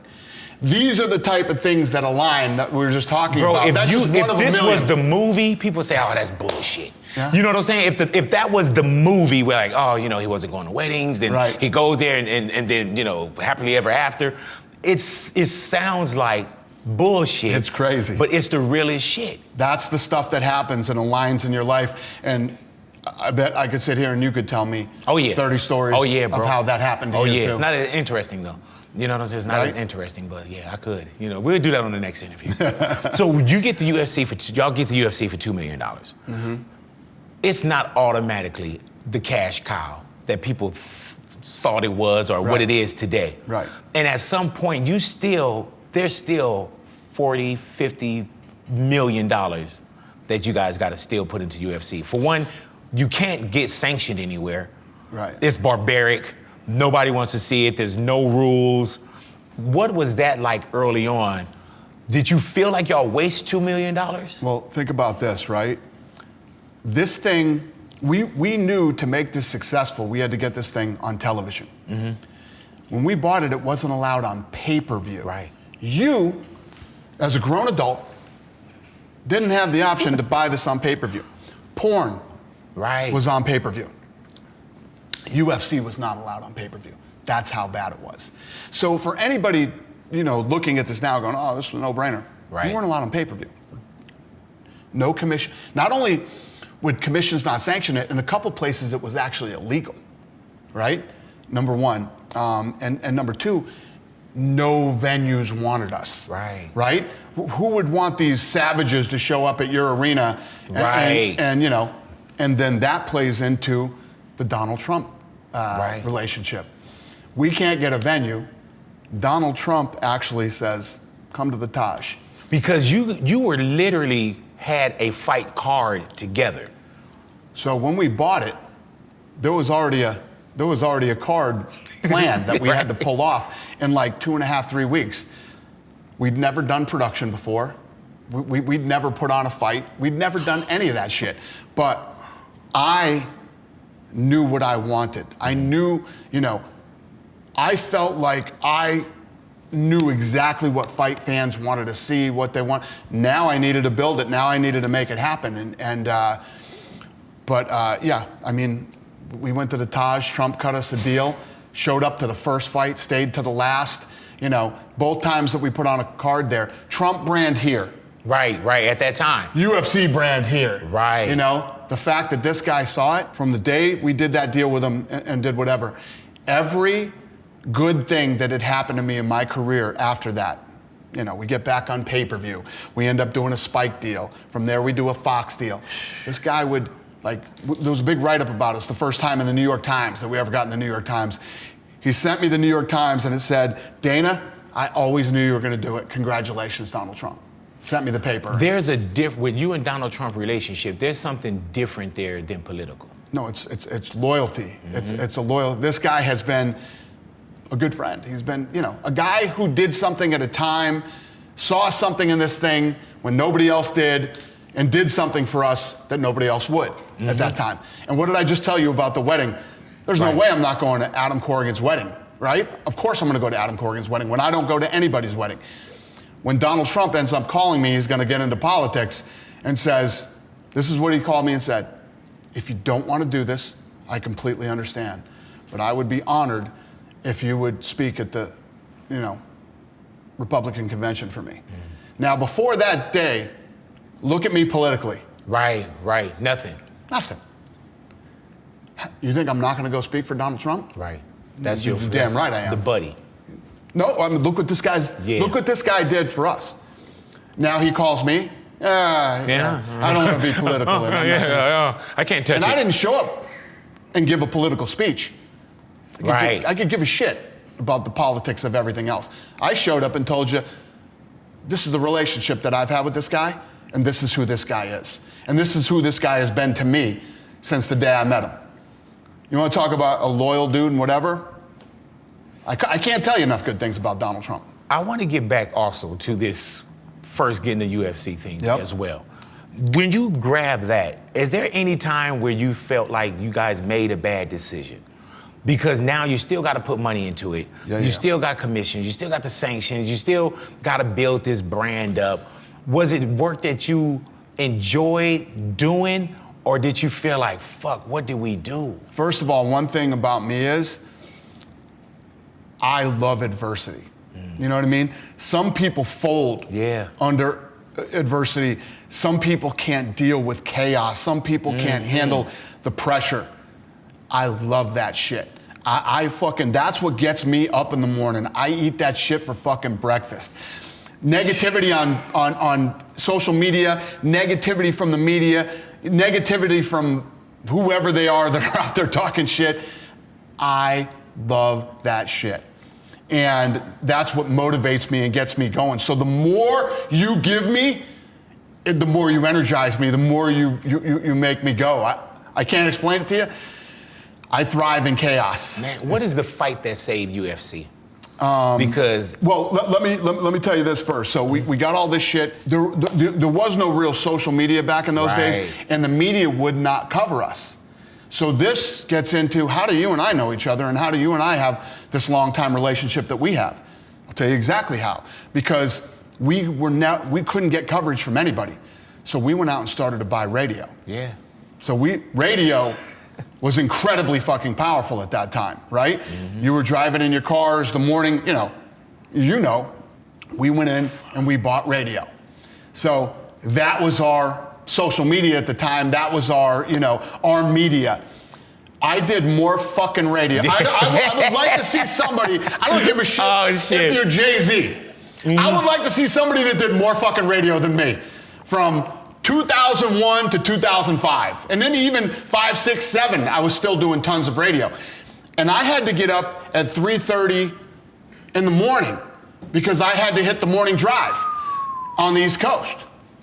A: These are the type of things that align that we were just talking about.
B: If,
A: that's just one of
B: this
A: a million.
B: was the movie, people say, oh, that's bullshit.
A: Yeah.
B: You know what I'm saying? If that was the movie, we're like, oh, he wasn't going to weddings, then he goes there and then, happily ever after. It sounds like bullshit.
A: It's crazy.
B: But it's the realest shit.
A: That's the stuff that happens and aligns in your life. And I bet I could sit here and you could tell me 30 stories of how that happened to you too.
B: It's not as interesting though. You know what I'm saying? It's not as interesting, but yeah, I could. We'll do that on the next interview. So you get the UFC y'all get the UFC for $2 million. Mm-hmm. It's not automatically the cash cow that people thought it was or what it is today.
A: Right.
B: And at some point, there's still $40, $50 million that you guys got to still put into UFC. For one, you can't get sanctioned anywhere.
A: Right.
B: It's barbaric. Nobody wants to see it. There's no rules. What was that like early on? Did you feel like y'all waste $2 million?
A: Well, think about this, right? This thing, we knew to make this successful, we had to get this thing on television. Mm-hmm. When we bought it, it wasn't allowed on pay-per-view.
B: Right.
A: You, as a grown adult, didn't have the option to buy this on pay-per-view. Porn was on pay-per-view. UFC was not allowed on pay-per-view. That's how bad it was. So for anybody looking at this now going, oh, this was a no-brainer.
B: Right.
A: We weren't allowed on pay-per-view. No commission. Not only would commissions not sanction it, in a couple places it was actually illegal, right? Number one. And number two, no venues wanted us.
B: Right.
A: Right? Who would want these savages to show up at your arena?
B: Right.
A: And then that plays into the Donald Trump relationship. We can't get a venue. Donald Trump actually says, come to the Taj.
B: Because you were literally had a fight card together.
A: So when we bought it, there was already a card plan that we had to pull off in like 2.5, 3 weeks. We'd never done production before. We'd never put on a fight. We'd never done any of that shit. But I knew what I wanted. I knew, I felt like I knew exactly what fight fans wanted to see, what they want. Now I needed to build it. Now I needed to make it happen. We went to the Taj. Trump cut us a deal, showed up to the first fight, stayed to the last. Both times that we put on a card there, Trump brand here.
B: Right, at that time.
A: UFC brand here.
B: Right.
A: The fact that this guy saw it from the day we did that deal with him and did whatever, every good thing that had happened to me in my career after that, we get back on pay-per-view. We end up doing a Spike deal. From there, we do a Fox deal. This guy would, there was a big write-up about us the first time in the New York Times that we ever got in the New York Times. He sent me the New York Times and it said, Dana, I always knew you were going to do it. Congratulations, Donald Trump. Sent me the paper.
B: There's with you and Donald Trump relationship, there's something different there than political.
A: No, it's loyalty. Mm-hmm. It's a loyal. This guy has been a good friend. He's been, a guy who did something at a time, saw something in this thing when nobody else did, and did something for us that nobody else would at that time. And what did I just tell you about the wedding? There's no way I'm not going to Adam Corrigan's wedding, right? Of course I'm going to go to Adam Corrigan's wedding when I don't go to anybody's wedding. When Donald Trump ends up calling me, he's going to get into politics and says, this is what he called me and said, if you don't want to do this, I completely understand. But I would be honored if you would speak at the, Republican convention for me. Now, before that day, look at me politically.
B: Right. Nothing.
A: You think I'm not going to go speak for Donald Trump?
B: Right. That's
A: You're damn right I am.
B: The buddy.
A: No, look what this guy did for us. Now he calls me. I don't want to be political.
B: I can't touch it.
A: And I didn't show up and give a political speech. I could give a shit about the politics of everything else. I showed up and told you, this is the relationship that I've had with this guy, and this is who this guy is. And this is who this guy has been to me since the day I met him. You want to talk about a loyal dude and whatever? I can't tell you enough good things about Donald Trump.
B: I want to get back also to this first getting the UFC thing as well. When you grab that, is there any time where you felt like you guys made a bad decision? Because now you still got to put money into it. You still got commissions. You still got the sanctions. You still got to build this brand up. Was it work that you enjoyed doing, or did you feel like, fuck, what did we do?
A: First of all, one thing about me is I love adversity. You know what I mean? Some people fold under adversity. Some people can't deal with chaos. Some people can't handle the pressure. I love that shit. I fucking, that's what gets me up in the morning. I eat that shit for fucking breakfast. Negativity on social media, negativity from the media, negativity from whoever they are that are out there talking shit. I love that shit. And that's what motivates me and gets me going. So the more you give me, the more you energize me, the more you make me go. I can't explain it to you. I thrive in chaos.
B: Man, what is the fight that saved UFC? Because
A: let me tell you this first. So we got all this shit. There was no real social media back in those days, and the media would not cover us. So this gets into how do you and I know each other, and how do you and I have this long time relationship that we have? I'll tell you exactly how. Because we couldn't get coverage from anybody, so we went out and started to buy radio.
B: Yeah.
A: So radio was incredibly fucking powerful at that time, right? Mm-hmm. You were driving in your cars the morning, we went in and we bought radio. So that was our social media at the time. That was our, our media. I did more fucking radio. I would like to see somebody, I don't give a shit if you're Jay-Z. I would like to see somebody that did more fucking radio than me from 2001 to 2005. And then even 5, 6, 7, I was still doing tons of radio. And I had to get up at 3:30 in the morning because I had to hit the morning drive on the East Coast.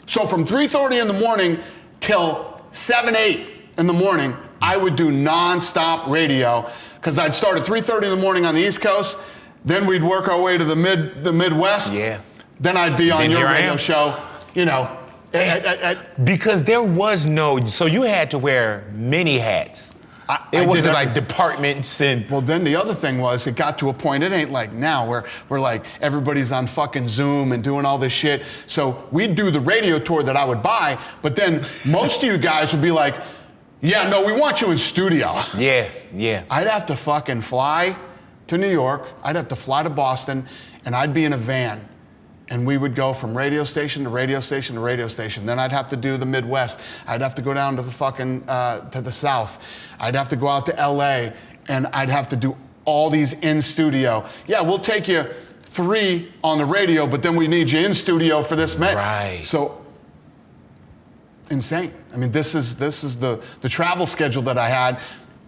A: So from 3:30 in the morning till 7, 8 in the morning, I would do non-stop radio because I'd start at 3:30 in the morning on the East Coast. Then we'd work our way to the Midwest.
B: Yeah.
A: Then I'd be on your radio show,
B: because there was no, so you had to wear many hats. It wasn't like departments and...
A: Well, then the other thing was, it got to a point, it ain't like now where we're like, everybody's on fucking Zoom and doing all this shit. So we'd do the radio tour that I would buy, but then most of you guys would be like, yeah, no, we want you in studio.
B: Yeah.
A: I'd have to fucking fly to New York, I'd have to fly to Boston, and I'd be in a van. And we would go from radio station to radio station to radio station. Then I'd have to do the Midwest. I'd have to go down to the fucking, to the South. I'd have to go out to LA, and I'd have to do all these in studio. Yeah, we'll take you 3 on the radio, but then we need you in studio for this match.
B: Right.
A: So, insane. I mean, this is the travel schedule that I had.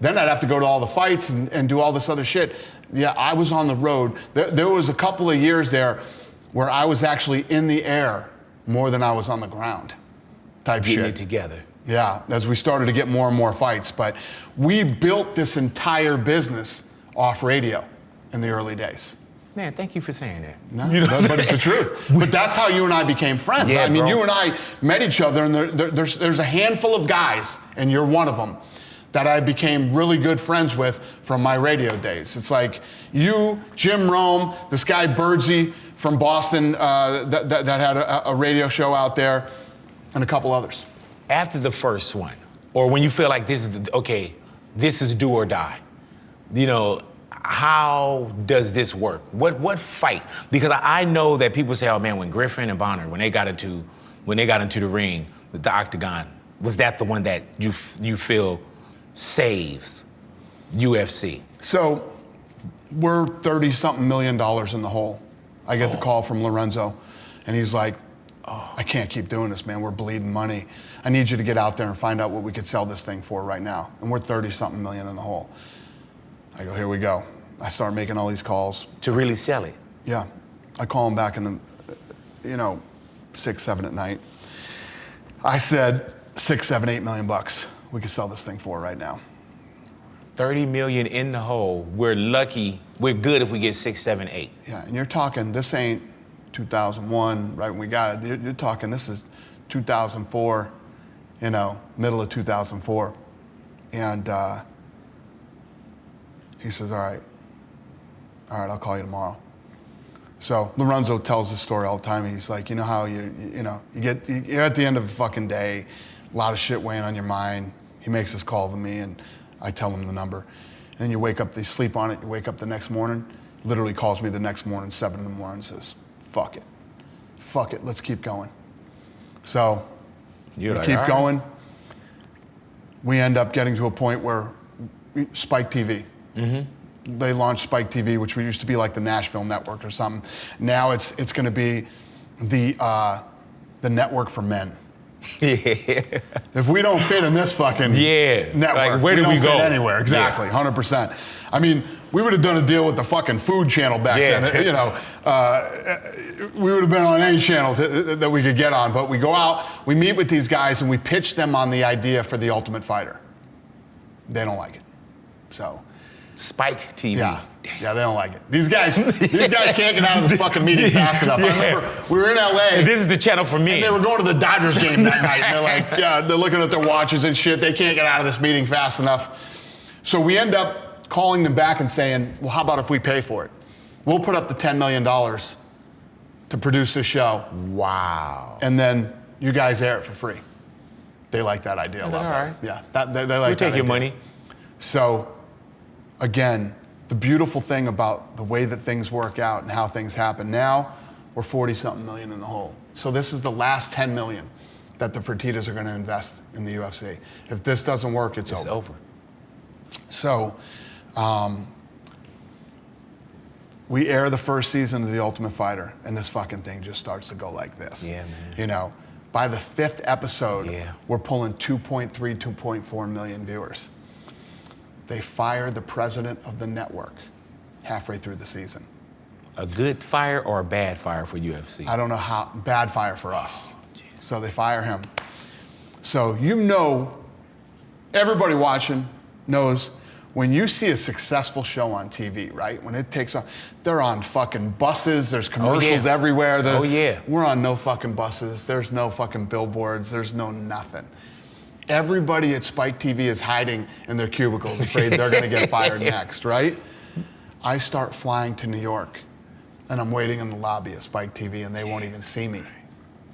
A: Then I'd have to go to all the fights and do all this other shit. Yeah, I was on the road. There was a couple of years there where I was actually in the air more than I was on the ground type shit.
B: Getting it together.
A: Yeah, as we started to get more and more fights. But we built this entire business off radio in the early days.
B: Man, thank you for saying that.
A: No, but it's the truth. But that's how you and I became friends.
B: Yeah,
A: I mean,
B: bro.
A: you and I met each other, and there's a handful of guys, and you're one of them, that I became really good friends with from my radio days. It's like you, Jim Rome, this guy Birdsey from Boston that had a radio show out there, and a couple others.
B: After the first one, or when you feel like this is do or die, how does this work? What fight? Because I know that people say, oh man, when Griffin and Bonner, when they got into the ring with the octagon, was that the one that you feel saves UFC?
A: So we're $30-something million in the hole. I get the call from Lorenzo, and he's like, I can't keep doing this, man. We're bleeding money. I need you to get out there and find out what we could sell this thing for right now. And we're 30-something million in the hole. I go, here we go. I start making all these calls.
B: To really sell it?
A: Yeah. I call him back in the, 6, 7 at night. I said, 6, 7, 8 million bucks we could sell this thing for right now.
B: 30 million in the hole. We're lucky. We're good if we get 6, 7, 8.
A: Yeah, and you're talking, this ain't 2001, right when we got it. You're talking, this is 2004, middle of 2004. And he says, all right, I'll call you tomorrow. So Lorenzo tells this story all the time. He's like, how you're at the end of a fucking day, a lot of shit weighing on your mind. He makes this call to me, and I tell him the number. And then you wake up, they sleep on it, you wake up the next morning, literally calls me the next morning, 7 in the morning, and says, fuck it, let's keep going. So we keep going. We end up getting to a point where Spike TV. Mm-hmm. They launched Spike TV, which used to be like the Nashville network or something. Now it's going to be the network for men.
B: Yeah.
A: If we don't fit in this fucking network,
B: like, where do we
A: don't
B: go?
A: Fit anywhere, exactly, 100%. I mean, we would have done a deal with the fucking Food Channel back then. We would have been on any channel that we could get on. But we go out, we meet with these guys, and we pitch them on the idea for the Ultimate Fighter. They don't like it. So
B: Spike TV.
A: Yeah, they don't like it. These guys can't get out of this fucking meeting fast enough. I remember we were in LA.
B: And this is the channel for me.
A: And they were going to the Dodgers game that night. And they're like, they're looking at their watches and shit. They can't get out of this meeting fast enough. So we end up calling them back and saying, well, how about if we pay for it? We'll put up the $10 million to produce this show.
B: Wow.
A: And then you guys air it for free. They like that idea a lot better.
B: Right.
A: Yeah, they like that.
B: We'll take your money.
A: So, again, the beautiful thing about the way that things work out and how things happen now, we're 40-something million in the hole. So this is the last 10 million that the Fertittas are going to invest in the UFC. If this doesn't work, it's over. So we air the first season of The Ultimate Fighter, and this fucking thing just starts to go like this.
B: Yeah, man.
A: You know, by the 5th episode, we're pulling 2.3, 2.4 million viewers. They fired the president of the network halfway through the season.
B: A good fire or a bad fire for UFC?
A: I don't know how, bad fire for us. So they fire him. So you know, everybody watching knows when you see a successful show on TV, right? When it takes off, they're on fucking buses, there's commercials everywhere. We're on no fucking buses, there's no fucking billboards, there's no nothing. Everybody at Spike TV is hiding in their cubicles, afraid they're gonna get fired next, right? I start flying to New York, and I'm waiting in the lobby of Spike TV, and they won't even see me.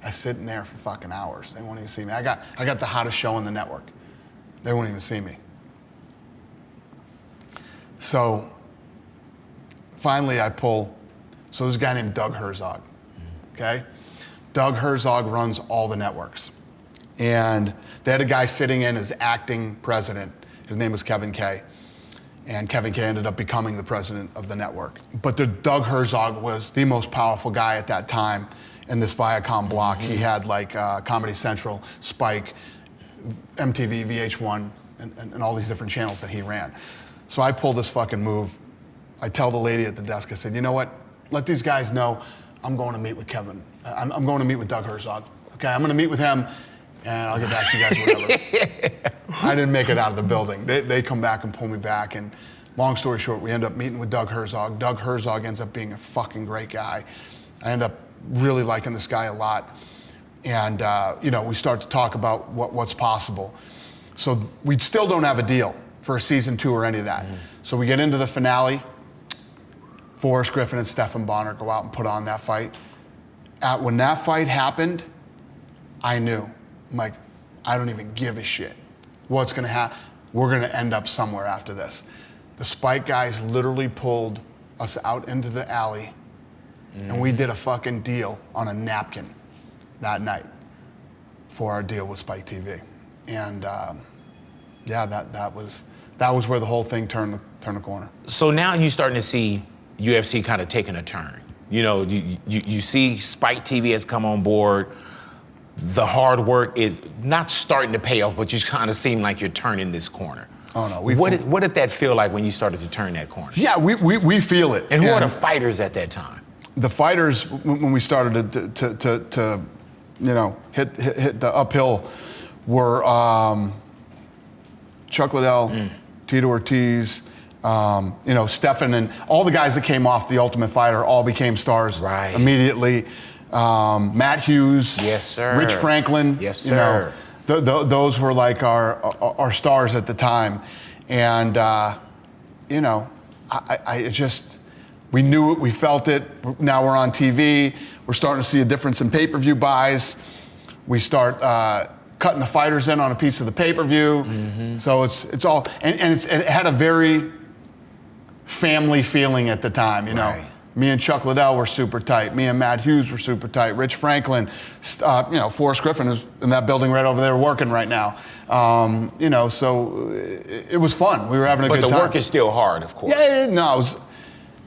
A: I sit in there for fucking hours. They won't even see me. I got the hottest show on the network. They won't even see me. So finally I pull, so there's a guy named Doug Herzog, okay? Doug Herzog runs all the networks. And they had a guy sitting in as acting president. His name was Kevin Kay. And Kevin Kay ended up becoming the president of the network. But Doug Herzog was the most powerful guy at that time in this Viacom block. He had like Comedy Central, Spike, MTV, VH1, and all these different channels that he ran. So I pull this fucking move. I tell the lady at the desk, I said, you know what? Let these guys know I'm going to meet with Kevin. I'm going to meet with Doug Herzog. Okay, I'm going to meet with him, and I'll get back to you guys, whatever. I didn't make it out of the building. They come back and pull me back, and long story short, we end up meeting with Doug Herzog. Doug Herzog ends up being a fucking great guy. I end up really liking this guy a lot. And you know, we start to talk about what's possible. So we still don't have a deal for a season 2 or any of that. So we get into the finale. Forrest Griffin and Stephan Bonner go out and put on that fight. When that fight happened, I knew. I'm like, I don't even give a shit what's gonna happen. We're gonna end up somewhere after this. The Spike guys literally pulled us out into the alley, and we did a fucking deal on a napkin that night for our deal with Spike TV. And yeah, that was where the whole thing turned the corner.
B: So now you're starting to see UFC kind of taking a turn. You know, you see Spike TV has come on board. The hard work is not starting to pay off, but you kind of seem like you're turning this corner.
A: Oh no,
B: what did that feel like when you started to turn that corner?
A: Yeah, we feel it.
B: And who are the fighters at that time?
A: The fighters, when we started to you know, hit the uphill, were Chuck Liddell, Tito Ortiz, you know, Stephan, and all the guys that came off The Ultimate Fighter all became stars immediately. Matt Hughes,
B: yes sir,
A: Rich Franklin,
B: yes sir.
A: You know, those were like our stars at the time, and you know, I just, we knew it, we felt it. Now we're on TV. We're starting to see a difference in pay-per-view buys. We start cutting the fighters in on a piece of the pay-per-view. So it's all, and it had a very family feeling at the time, you know. Me and Chuck Liddell were super tight. Me and Matt Hughes were super tight. Rich Franklin, you know, Forrest Griffin is in that building right over there working right now. You know, so it was fun. We were having a good time.
B: But the work is still hard, of course.
A: Yeah, no,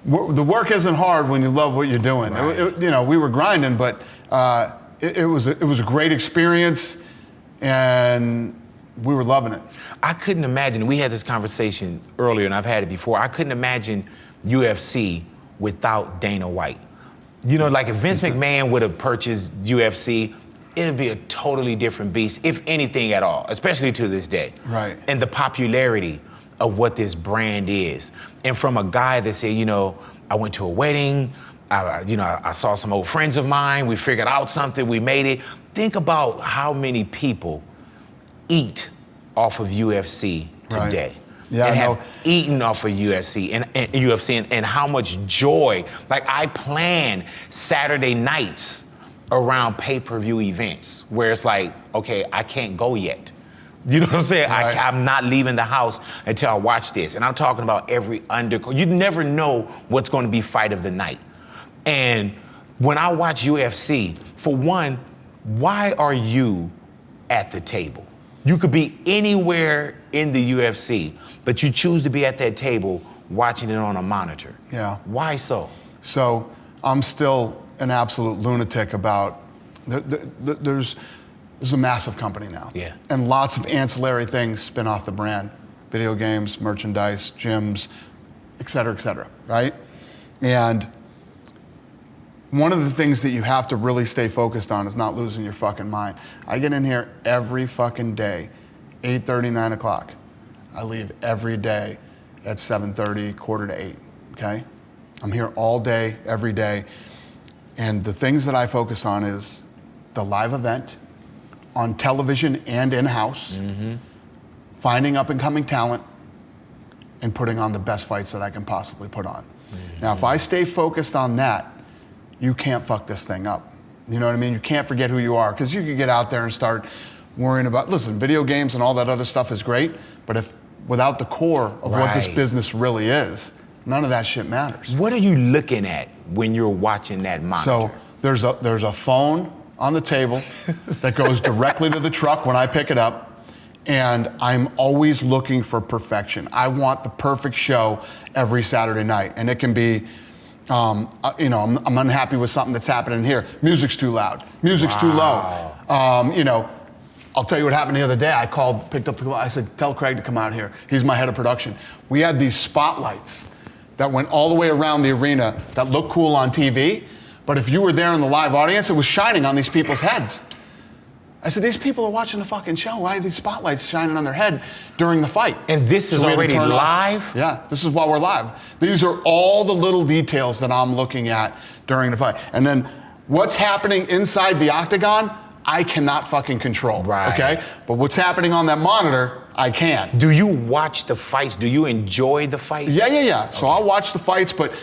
A: the work isn't hard when you love what you're doing. You know, we were grinding, but it was a great experience, and we were loving it.
B: I couldn't imagine, we had this conversation earlier, and I've had it before, I couldn't imagine UFC without Dana White. You know, like if Vince McMahon would have purchased UFC, it'd be a totally different beast, if anything at all, especially to this day.
A: Right.
B: And the popularity of what this brand is. And from a guy that said, you know, I went to a wedding, I saw some old friends of mine, we figured out something, we made it. Think about how many people eat off of UFC today.
A: Yeah,
B: and have eaten off of UFC and how much joy. Like I plan Saturday nights around pay-per-view events where it's like, okay, I can't go yet. You know what I'm saying? I'm not leaving the house until I watch this. And I'm talking about every undercard. You never know what's going to be fight of the night. And When I watch UFC, for one, why are you at the table? You could be anywhere in the UFC, but you choose to be at that table watching it on a monitor.
A: Yeah.
B: Why so?
A: So I'm still an absolute lunatic about, there's a massive company now.
B: Yeah.
A: And lots of ancillary things spin off the brand. Video games, merchandise, gyms, et cetera, right? And one of the things that you have to really stay focused on is not losing your fucking mind. I get in here every fucking day, 8:30, 9 o'clock. I leave every day at 7:30, 7:45, okay? I'm here all day, every day. And the things that I focus on is the live event, on television and in-house, finding up and coming talent, and putting on the best fights that I can possibly put on. Now, if I stay focused on that, you can't fuck this thing up. You know what I mean? You can't forget who you are, because you could get out there and start worrying about, listen, video games and all that other stuff is great, but if without the core of what this business really is, none of that shit matters.
B: What are you looking at when you're watching that monitor?
A: So there's a phone on the table that goes directly to the truck when I pick it up, and I'm always looking for perfection. I want the perfect show every Saturday night, and it can be, I'm unhappy with something that's happening here. Music's too loud. Music's too low. I'll tell you what happened the other day. I picked up the call. I said, tell Craig to come out here. He's my head of production. We had these spotlights that went all the way around the arena that looked cool on TV, but if you were there in the live audience, it was shining on these people's heads. I said, these people are watching the fucking show. Why are these spotlights shining on their head during the fight?
B: And this is already live?
A: Yeah, this is while we're live. These are all the little details that I'm looking at during the fight. And then what's happening inside the octagon, I cannot fucking control, okay? But what's happening on that monitor, I can.
B: Do you watch the fights? Do you enjoy the fights?
A: Yeah. Okay. So I'll watch the fights, but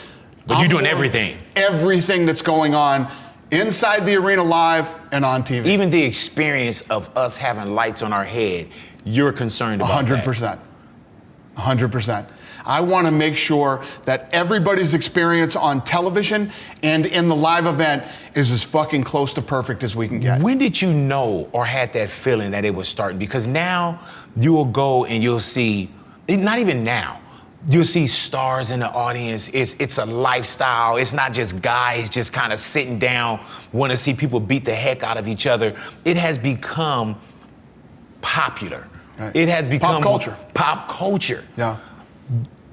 B: you're doing everything.
A: Everything that's going on inside the arena live and on TV.
B: Even the experience of us having lights on our head, you're concerned about
A: 100%. 100%. I want to make sure that everybody's experience on television and in the live event is as fucking close to perfect as we can get.
B: When did you know or had that feeling that it was starting? Because now you will go and you'll see, not even now, you'll see stars in the audience. It's a lifestyle. It's not just guys just kind of sitting down, want to see people beat the heck out of each other. It has become popular.
A: Right.
B: It has become
A: pop culture. Yeah.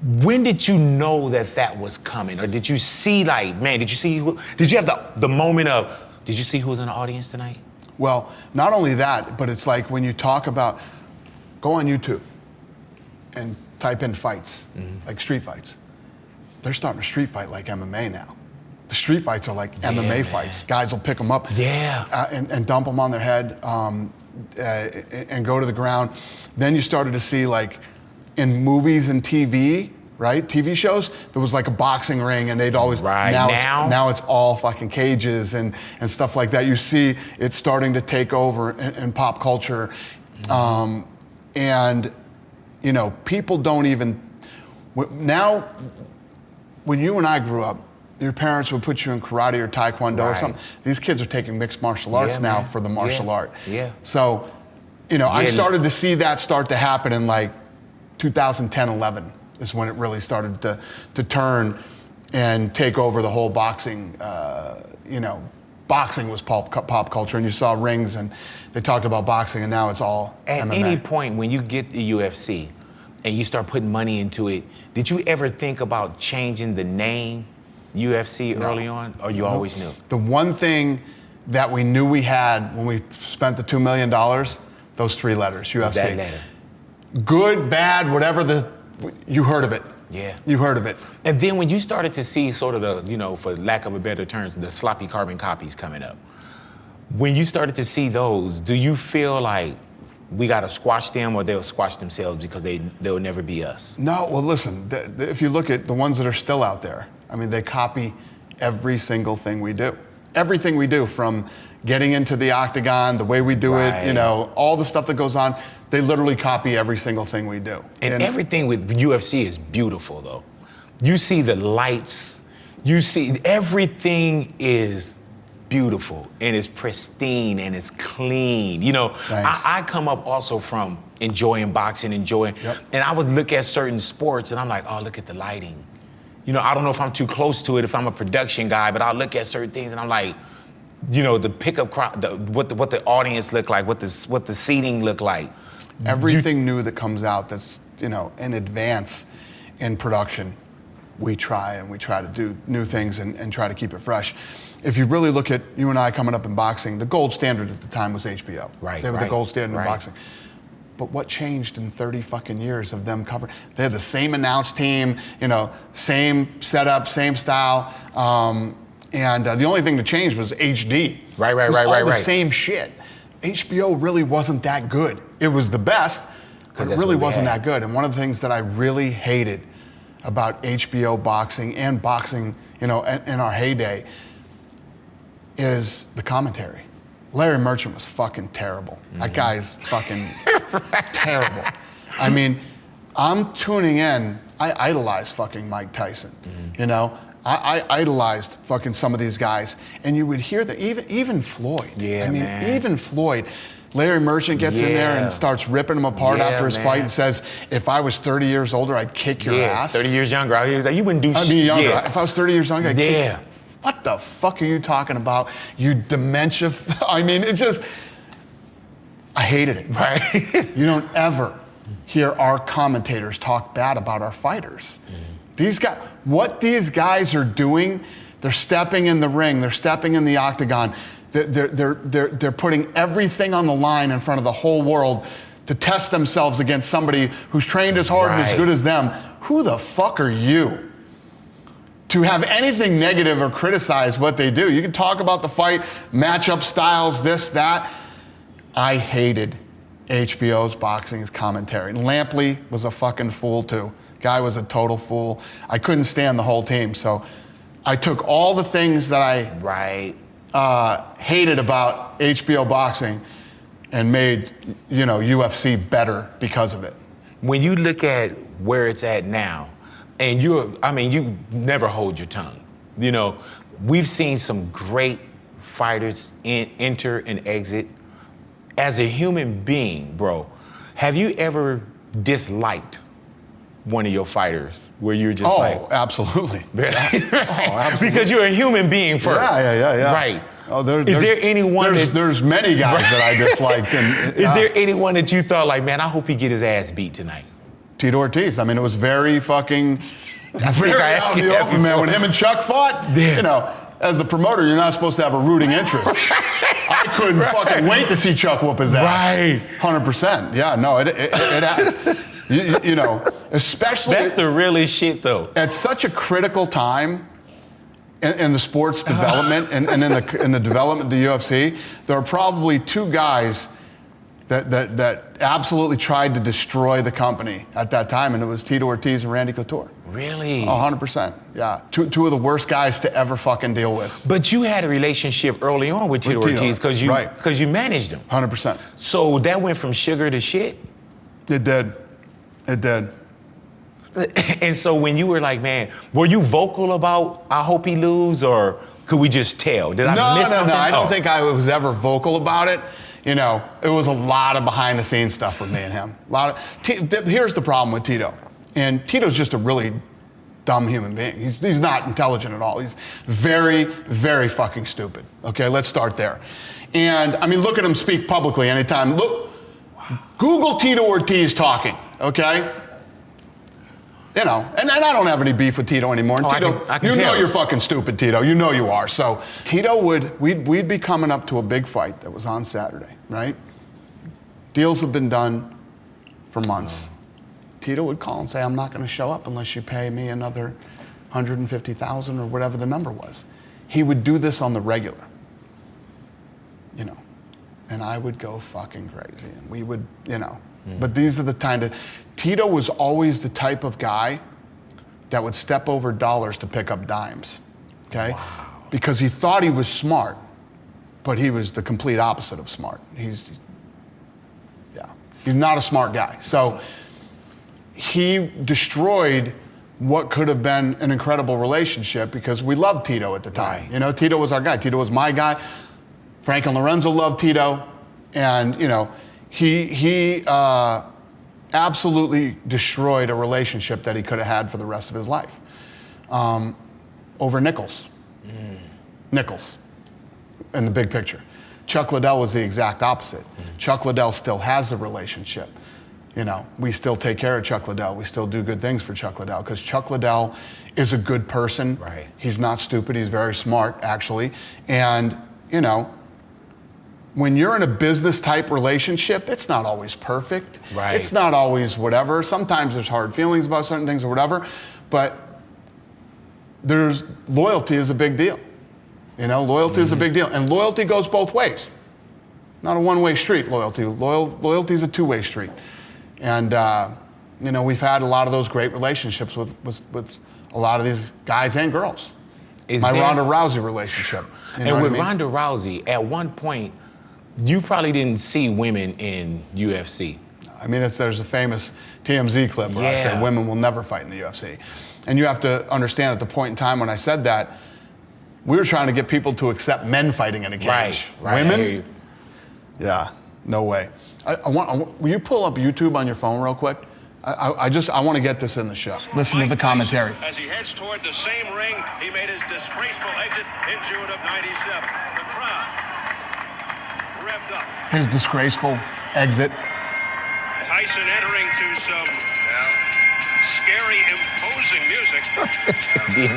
B: When did you know that was coming? Or did you see did you have the moment of, did you see who was in the audience tonight?
A: Well, not only that, but it's like when you talk about, go on YouTube and type in fights, like street fights. They're starting to street fight like MMA now. The street fights are like MMA fights. Guys will pick them up and dump them on their head and go to the ground. Then you started to see, like, in movies and TV, right? TV shows, there was like a boxing ring and they'd always, now it's all fucking cages and stuff like that. You see it's starting to take over in pop culture. And, you know, people don't even, now, when you and I grew up, your parents would put you in karate or taekwondo or something. These kids are taking mixed martial arts now for the martial art.
B: Yeah.
A: So, you know, I started to see that start to happen in like 2010, 11 is when it really started to turn and take over the whole boxing. You know, boxing was pop culture, and you saw rings and they talked about boxing, and now it's all
B: At
A: MMA.
B: any point when you get the UFC and you start putting money into it, did you ever think about changing the name UFC early on, or you always knew? The
A: one thing that we knew we had when we spent the $2 million, those 3 letters, UFC.
B: That letter.
A: Good, bad, whatever you heard of it.
B: Yeah.
A: You heard of it.
B: And then when you started to see sort of the, you know, for lack of a better term, the sloppy carbon copies coming up, when you started to see those, do you feel like we got to squash them, or they'll squash themselves because they'll never be us?
A: No, well, listen, if you look at the ones that are still out there, I mean, they copy every single thing we do. Everything we do, from getting into the octagon, the way we do it, you know, all the stuff that goes on, they literally copy every single thing we do.
B: And everything with UFC is beautiful, though. You see the lights, you see everything is beautiful and it's pristine and it's clean. You know, I come up also from enjoying boxing, and I would look at certain sports and I'm like, oh, look at the lighting. You know, I don't know if I'm too close to it, if I'm a production guy, but I'll look at certain things and I'm like, you know, the pickup crowd, what the audience look like, what the seating look like.
A: Everything new that comes out that's, you know, in advance in production, we try to do new things and try to keep it fresh. If you really look at you and I coming up in boxing, the gold standard at the time was HBO.
B: Right.
A: They were the gold standard in boxing. But what changed in 30 fucking years of them covering? They had the same announce team, you know, same setup, same style. And the only thing that changed was HD.
B: Right.
A: The same shit. HBO really wasn't that good. It was the best, but it really wasn't that good. And one of the things that I really hated about HBO boxing and boxing, you know, in our heyday is the commentary. Larry Merchant was fucking terrible. That guy's fucking terrible. I mean, I'm tuning in. I idolize fucking Mike Tyson, you know? I idolized fucking some of these guys, and you would hear that even Floyd. Even Floyd. Larry Merchant gets in there and starts ripping them apart after his fight and says, if I was 30 years older, I'd kick your ass.
B: 30 years younger. You wouldn't do shit.
A: I'd be younger. If I was 30 years younger, I'd kick you. What the fuck are you talking about? You dementia. I mean, it just, I hated it.
B: Right.
A: You don't ever hear our commentators talk bad about our fighters. These guys, what these guys are doing, they're stepping in the ring, they're stepping in the octagon, they're putting everything on the line in front of the whole world to test themselves against somebody who's trained as hard and as good as them. Who the fuck are you to have anything negative or criticize what they do? You can talk about the fight, matchup styles, this, that. I hated HBO's boxing's commentary. Lampley was a fucking fool too. Guy was a total fool. I couldn't stand the whole team. So I took all the things that I hated about HBO boxing and made, you know, UFC better because of it.
B: When you look at where it's at now, and you never hold your tongue. You know, we've seen some great fighters enter and exit. As a human being, bro, have you ever disliked one of your fighters where you're just
A: absolutely.
B: Absolutely. Because you're a human being first.
A: Yeah.
B: Right.
A: Oh,
B: is there anyone
A: there's many guys that I disliked.
B: Is there anyone that you thought like, man, I hope he get his ass beat tonight?
A: Tito Ortiz. I mean, it was very fucking, very out in the open, man. When him and Chuck fought, you know, as the promoter, you're not supposed to have a rooting interest. I couldn't fucking wait to see Chuck whoop his ass. 100%. Yeah, no, it you know, especially.
B: That's the realest shit, though.
A: At such a critical time in the sport's development and in the development of the UFC, there are probably two guys that absolutely tried to destroy the company at that time, and it was Tito Ortiz and Randy Couture.
B: Really?
A: 100%, yeah. Two of the worst guys to ever fucking deal with.
B: But you had a relationship early on with Tito Ortiz because you managed him.
A: 100%.
B: So that went from sugar to shit?
A: It did.
B: And so when you were like, man, were you vocal about I hope he lose, or could we just tell? Did I miss something?
A: No, I don't think I was ever vocal about it. You know, it was a lot of behind the scenes stuff with me and him. Here's the problem with Tito. And Tito's just a really dumb human being. He's not intelligent at all. He's very, very fucking stupid. Okay, let's start there. And I mean, look at him speak publicly anytime. Look, Google Tito Ortiz talking, okay? You know, and I don't have any beef with Tito anymore. And Tito,
B: I can
A: you
B: tell.
A: know you're fucking stupid, Tito. You know you are. So Tito we'd be coming up to a big fight that was on Saturday, right? Deals have been done for months. Tito would call and say, I'm not going to show up unless you pay me another $150,000 or whatever the number was. He would do this on the regular, you know, and I would go fucking crazy, and we would, you know. But these are the kind of, Tito was always the type of guy that would step over dollars to pick up dimes, okay? Wow. Because he thought he was smart, but he was the complete opposite of smart. He's not a smart guy. So he destroyed what could have been an incredible relationship because we loved Tito at the time.
B: Right.
A: You know, Tito was our guy. Tito was my guy. Frank and Lorenzo loved Tito. And, you know, he absolutely destroyed a relationship that he could have had for the rest of his life over nickels. Nickels in the big picture. Chuck Liddell was the exact opposite. Chuck Liddell still has the relationship. You know, we still take care of Chuck Liddell. We still do good things for Chuck Liddell because Chuck Liddell is a good person.
B: Right.
A: He's not stupid. He's very smart, actually. And, you know, when you're in a business type relationship, it's not always perfect.
B: Right.
A: It's not always whatever. Sometimes there's hard feelings about certain things or whatever, but loyalty is a big deal. You know, loyalty is a big deal. And loyalty goes both ways. Not a one-way street, loyalty. Loyalty is a two-way street. And, you know, we've had a lot of those great relationships with a lot of these guys and girls. Ronda Rousey relationship. You know
B: and with
A: what I mean?
B: Ronda Rousey, at one point, you probably didn't see women in UFC.
A: I mean, there's a famous TMZ clip where I said women will never fight in the UFC. And you have to understand at the point in time when I said that, we were trying to get people to accept men fighting in a cage.
B: Right.
A: Women? Yeah, no way. Will you pull up YouTube on your phone real quick? I want to get this in the show. Listen to the commentary.
D: As he heads toward the same ring, he made his disgraceful exit in June of '97. The crowd revved up.
A: His disgraceful exit.
D: Tyson entering to some scary, imposing music.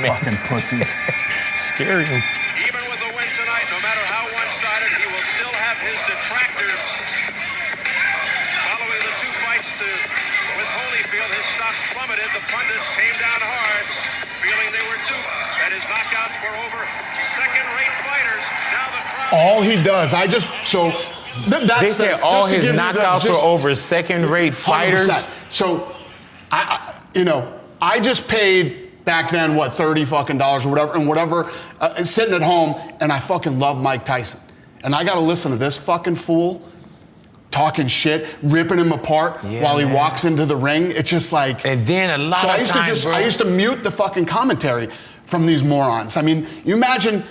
A: Fucking pussies.
B: Scary.
D: Even with the win tonight, no matter how one-sided, he will still have his detractors. Following the two fights with Holyfield, his stock plummeted. The pundits came down hard, feeling they were duped, that his knockouts were over second-rate fighters. Now the crowd...
A: All he does,
B: They said all his knockouts were over second-rate fighters.
A: 100%. So, I just paid back then, $30 fucking or whatever, sitting at home, and I fucking love Mike Tyson. And I got to listen to this fucking fool talking shit, ripping him apart while he walks into the ring. It's just like...
B: And then a lot of times,
A: I used to mute the fucking commentary from these morons. I mean, you imagine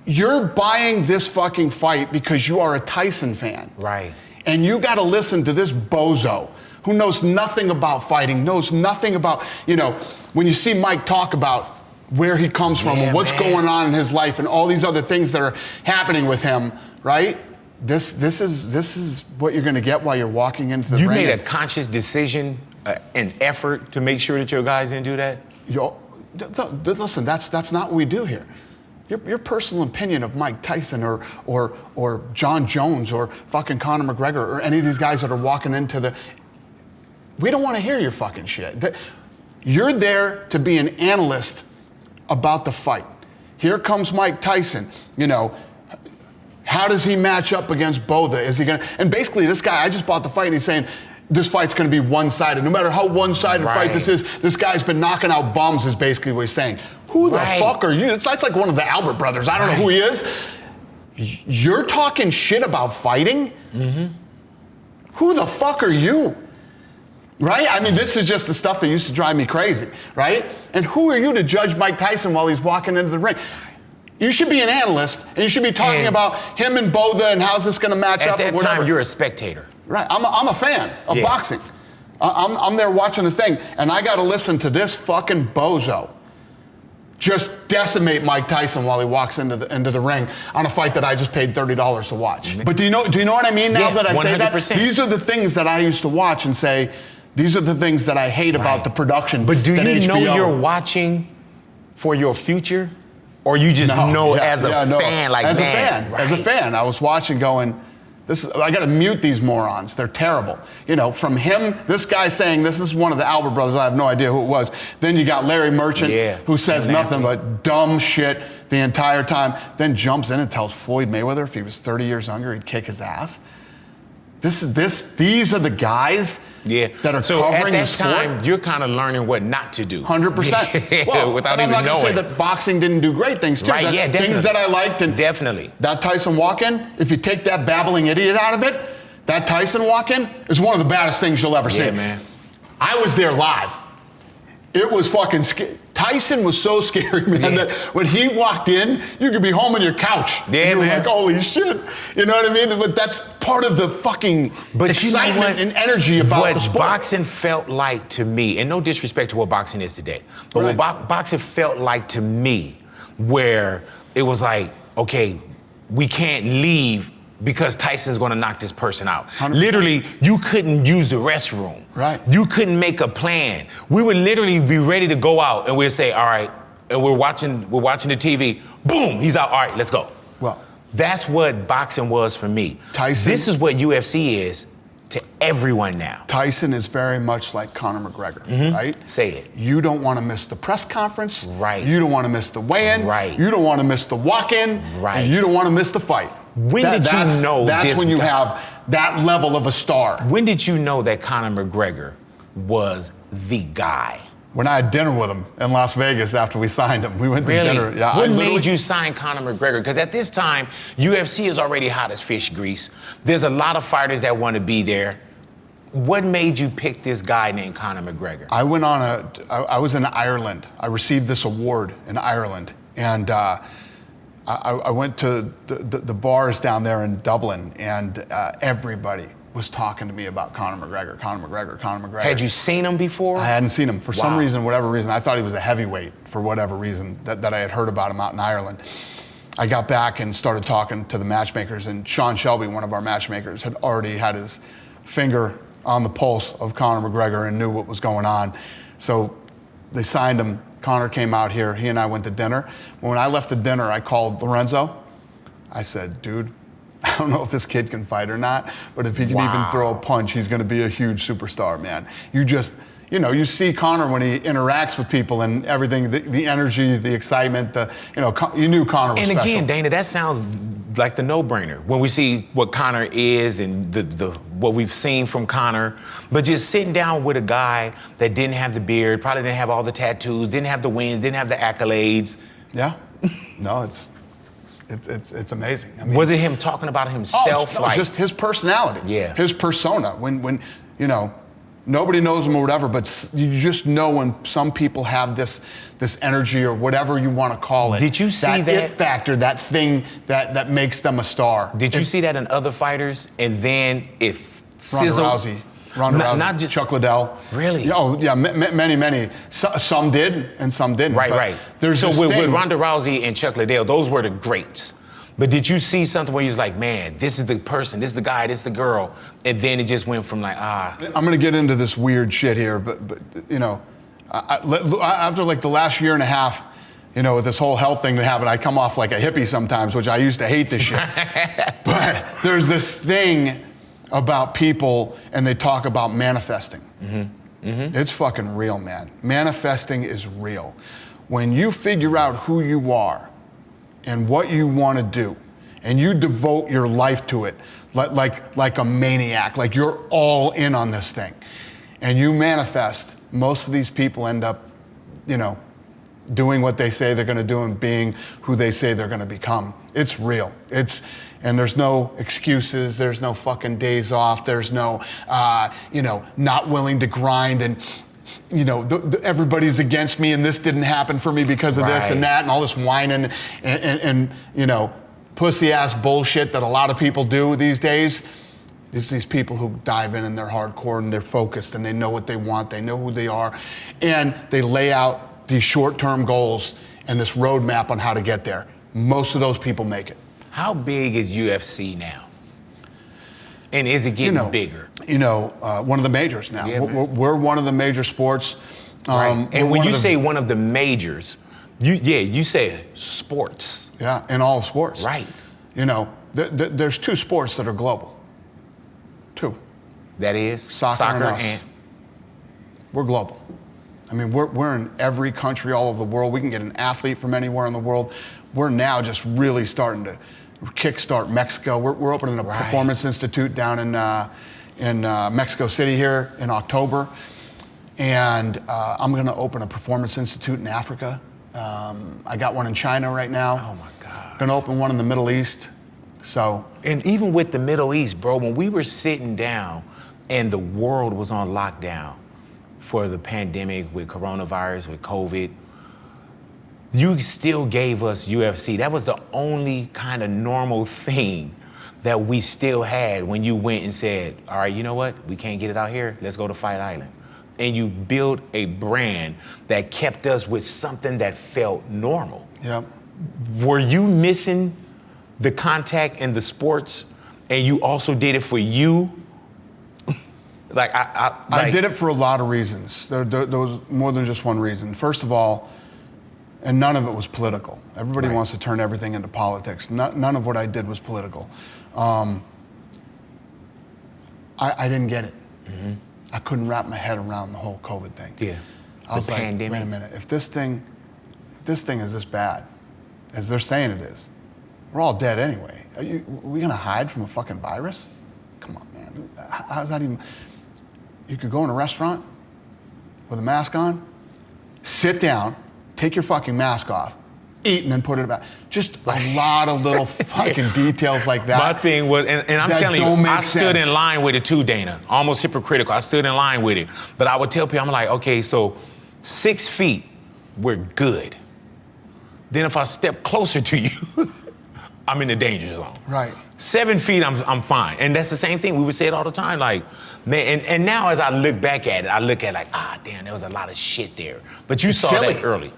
A: you're buying this fucking fight because you are a Tyson fan.
B: Right.
A: And you got to listen to this bozo who knows nothing about fighting, knows nothing about, when you see Mike talk about where he comes from and what's going on in his life and all these other things that are happening with him, right? This is what you're going to get while you're walking into the ring.
B: You made a conscious decision, an effort to make sure that your guys didn't do that?
A: Listen, that's not what we do here. Your personal opinion of Mike Tyson or Jon Jones or fucking Connor McGregor or any of these guys that are walking into the... We don't want to hear your fucking shit. You're there to be an analyst about the fight. Here comes Mike Tyson. How does he match up against Botha? Is he going to... And basically, this guy, I just bought the fight, and he's saying, this fight's going to be one-sided. No matter how one-sided fight this is, this guy's been knocking out bums, is basically what he's saying. Who the fuck are you? It's like one of the Albert brothers. I don't know who he is. You're talking shit about fighting? Mm-hmm. Who the fuck are you? Right? I mean, this is just the stuff that used to drive me crazy, right? And who are you to judge Mike Tyson while he's walking into the ring? You should be an analyst, and you should be talking about him and Botha and how's this going to match up.
B: At that time, you're a spectator.
A: Right. I'm a fan of boxing. I'm there watching the thing, and I got to listen to this fucking bozo just decimate Mike Tyson while he walks into the ring on a fight that I just paid $30 to watch. But do you know what I mean now that I say 100%. That? These are the things that I used to watch and say, these are the things that I hate about the production.
B: But do you know you're watching for your future? Or you just know as a fan, like,
A: as a fan, I was watching going, I got to mute these morons. They're terrible. From him, this guy saying this is one of the Albert brothers. I have no idea who it was. Then you got Larry Merchant, who says nothing but dumb shit the entire time. Then jumps in and tells Floyd Mayweather if he was 30 years younger, he'd kick his ass. These are the guys that are covering the sport.
B: At that time, you're kind of learning what not to do.
A: 100%. Well,
B: without even knowing.
A: I'm not going to say that boxing didn't do great things too.
B: Right, definitely.
A: Things that I liked. And
B: definitely.
A: That Tyson walk-in, if you take that babbling idiot out of it, that Tyson walk-in is one of the baddest things you'll ever see.
B: Man.
A: I was there live. It was fucking scary. Tyson was so scary, man, that when he walked in, you could be home on your couch.
B: Yeah,
A: you were
B: man.
A: like, holy shit. You know what I mean? But that's part of the fucking excitement and energy about the sport.
B: What boxing felt like to me, and no disrespect to what boxing is today, but what boxing felt like to me, where it was like, okay, we can't leave because Tyson's gonna knock this person out.
A: 100%. Literally,
B: you couldn't use the restroom.
A: Right.
B: You couldn't make a plan. We would literally be ready to go out and we'd say, all right, and we're watching the TV, boom, he's out, all right, let's go.
A: Well,
B: that's what boxing was for me.
A: Tyson.
B: This is what UFC is to everyone now.
A: Tyson is very much like Connor McGregor, right?
B: Say it.
A: You don't want to miss the press conference.
B: Right.
A: You don't want to miss the weigh-in.
B: Right.
A: You don't want to miss the walk-in.
B: Right.
A: And you don't want to miss the fight.
B: When did you know
A: That's
B: this
A: when you
B: guy-
A: have that level of a star.
B: When did you know that Connor McGregor was the guy?
A: When I had dinner with him in Las Vegas after we signed him, we went to dinner. Yeah,
B: What made you sign Connor McGregor? Because at this time, UFC is already hot as fish grease. There's a lot of fighters that want to be there. What made you pick this guy named Connor McGregor?
A: I went on I was in Ireland. I received this award in Ireland. And I went to the bars down there in Dublin, and everybody was talking to me about Connor McGregor, Connor McGregor, Connor McGregor.
B: Had you seen him before?
A: I hadn't seen him. For some
B: Wow.
A: reason, whatever reason, I thought he was a heavyweight for whatever reason that I had heard about him out in Ireland. I got back and started talking to the matchmakers, and Sean Shelby, one of our matchmakers, had already had his finger on the pulse of Connor McGregor and knew what was going on. So they signed him. Connor came out here. He and I went to dinner. When I left the dinner, I called Lorenzo. I said, dude, I don't know if this kid can fight or not, but if he can even throw a punch, he's going to be a huge superstar, man. You see Connor when he interacts with people and everything, the energy, the excitement, you knew Connor was special.
B: And again, Dana, that sounds like the no-brainer when we see what Connor is and what we've seen from Connor. But just sitting down with a guy that didn't have the beard, probably didn't have all the tattoos, didn't have the wins, didn't have the accolades.
A: Yeah. No, it's amazing. I mean,
B: was it him talking about himself?
A: No, just his personality.
B: Yeah.
A: His persona. When nobody knows him or whatever, but you just know when some people have this energy or whatever you want to call it.
B: Did you see that?
A: It factor, that thing that makes them a star.
B: Did you see that in other fighters? And then if
A: Ronda Rousey,
B: not just
A: Chuck Liddell.
B: Really?
A: Oh yeah, many. Some did and some didn't.
B: Right.
A: There's
B: so
A: this
B: with
A: thing.
B: Ronda Rousey and Chuck Liddell, those were the greats. But did you see something where you was like, man, this is the person, this is the guy, this is the girl, and then it just went from like,
A: I'm gonna get into this weird shit here, but after like the last year and a half, with this whole health thing that happened, I come off like a hippie sometimes, which I used to hate this shit. But there's this thing about people, and they talk about manifesting. It's fucking real, man. Manifesting is real. When you figure out who you are and what you want to do, and you devote your life to it like a maniac, like you're all in on this thing, and you manifest, most of these people end up, doing what they say they're going to do and being who they say they're going to become. It's real. And there's no excuses. There's no fucking days off. There's no, not willing to grind and, everybody's against me and this didn't happen for me because of this and that and all this whining and pussy ass bullshit that a lot of people do these days. There's these people who dive in and they're hardcore and they're focused and they know what they want, they know who they are, and they lay out these short-term goals and this roadmap on how to get there. Most of those people make it.
B: how big is UFC now? And is it getting bigger?
A: One of the majors now.
B: Yeah,
A: we're one of the major sports.
B: Right. And when you say one of the majors, you say sports.
A: Yeah, in all sports.
B: Right.
A: There's two sports that are global. Two.
B: That is?
A: Soccer and us. We're global. I mean, we're in every country all over the world. We can get an athlete from anywhere in the world. We're now just really starting to kickstart Mexico. We're opening a performance institute down in Mexico City here in October. And I'm going to open a performance institute in Africa. I got one in China right now.
B: Oh, my God.
A: Going to open one in the Middle East.
B: And even with the Middle East, bro, when we were sitting down and the world was on lockdown, for the pandemic, with coronavirus, with COVID, you still gave us UFC. That was the only kind of normal thing that we still had when you went and said, all right, you know what? We can't get it out here. Let's go to Fight Island. And you built a brand that kept us with something that felt normal.
A: Yep.
B: Were you missing the contact and the sports, and you also did it for you?
A: I did it for a lot of reasons. There was more than just one reason. First of all, and none of it was political. Everybody wants to turn everything into politics. None of what I did was political. I didn't get it. Mm-hmm. I couldn't wrap my head around the whole COVID thing.
B: Yeah.
A: I was like, wait a minute, if this thing is this bad, as they're saying it is, we're all dead anyway. Are we gonna hide from a fucking virus? Come on, man. How's that even? You could go in a restaurant with a mask on, sit down, take your fucking mask off, eat, and then put it back. Just a lot of little fucking details like that.
B: My thing was, and I'm telling you, I stood in line with it too, Dana. Almost hypocritical. I stood in line with it. But I would tell people, I'm like, okay, so 6 feet, we're good. Then if I step closer to you, I'm in the danger zone.
A: Right.
B: 7 feet, I'm fine. And that's the same thing. We would say it all the time. Like, man, and now as I look back at it, I look at like, damn, there was a lot of shit there. But you saw that early.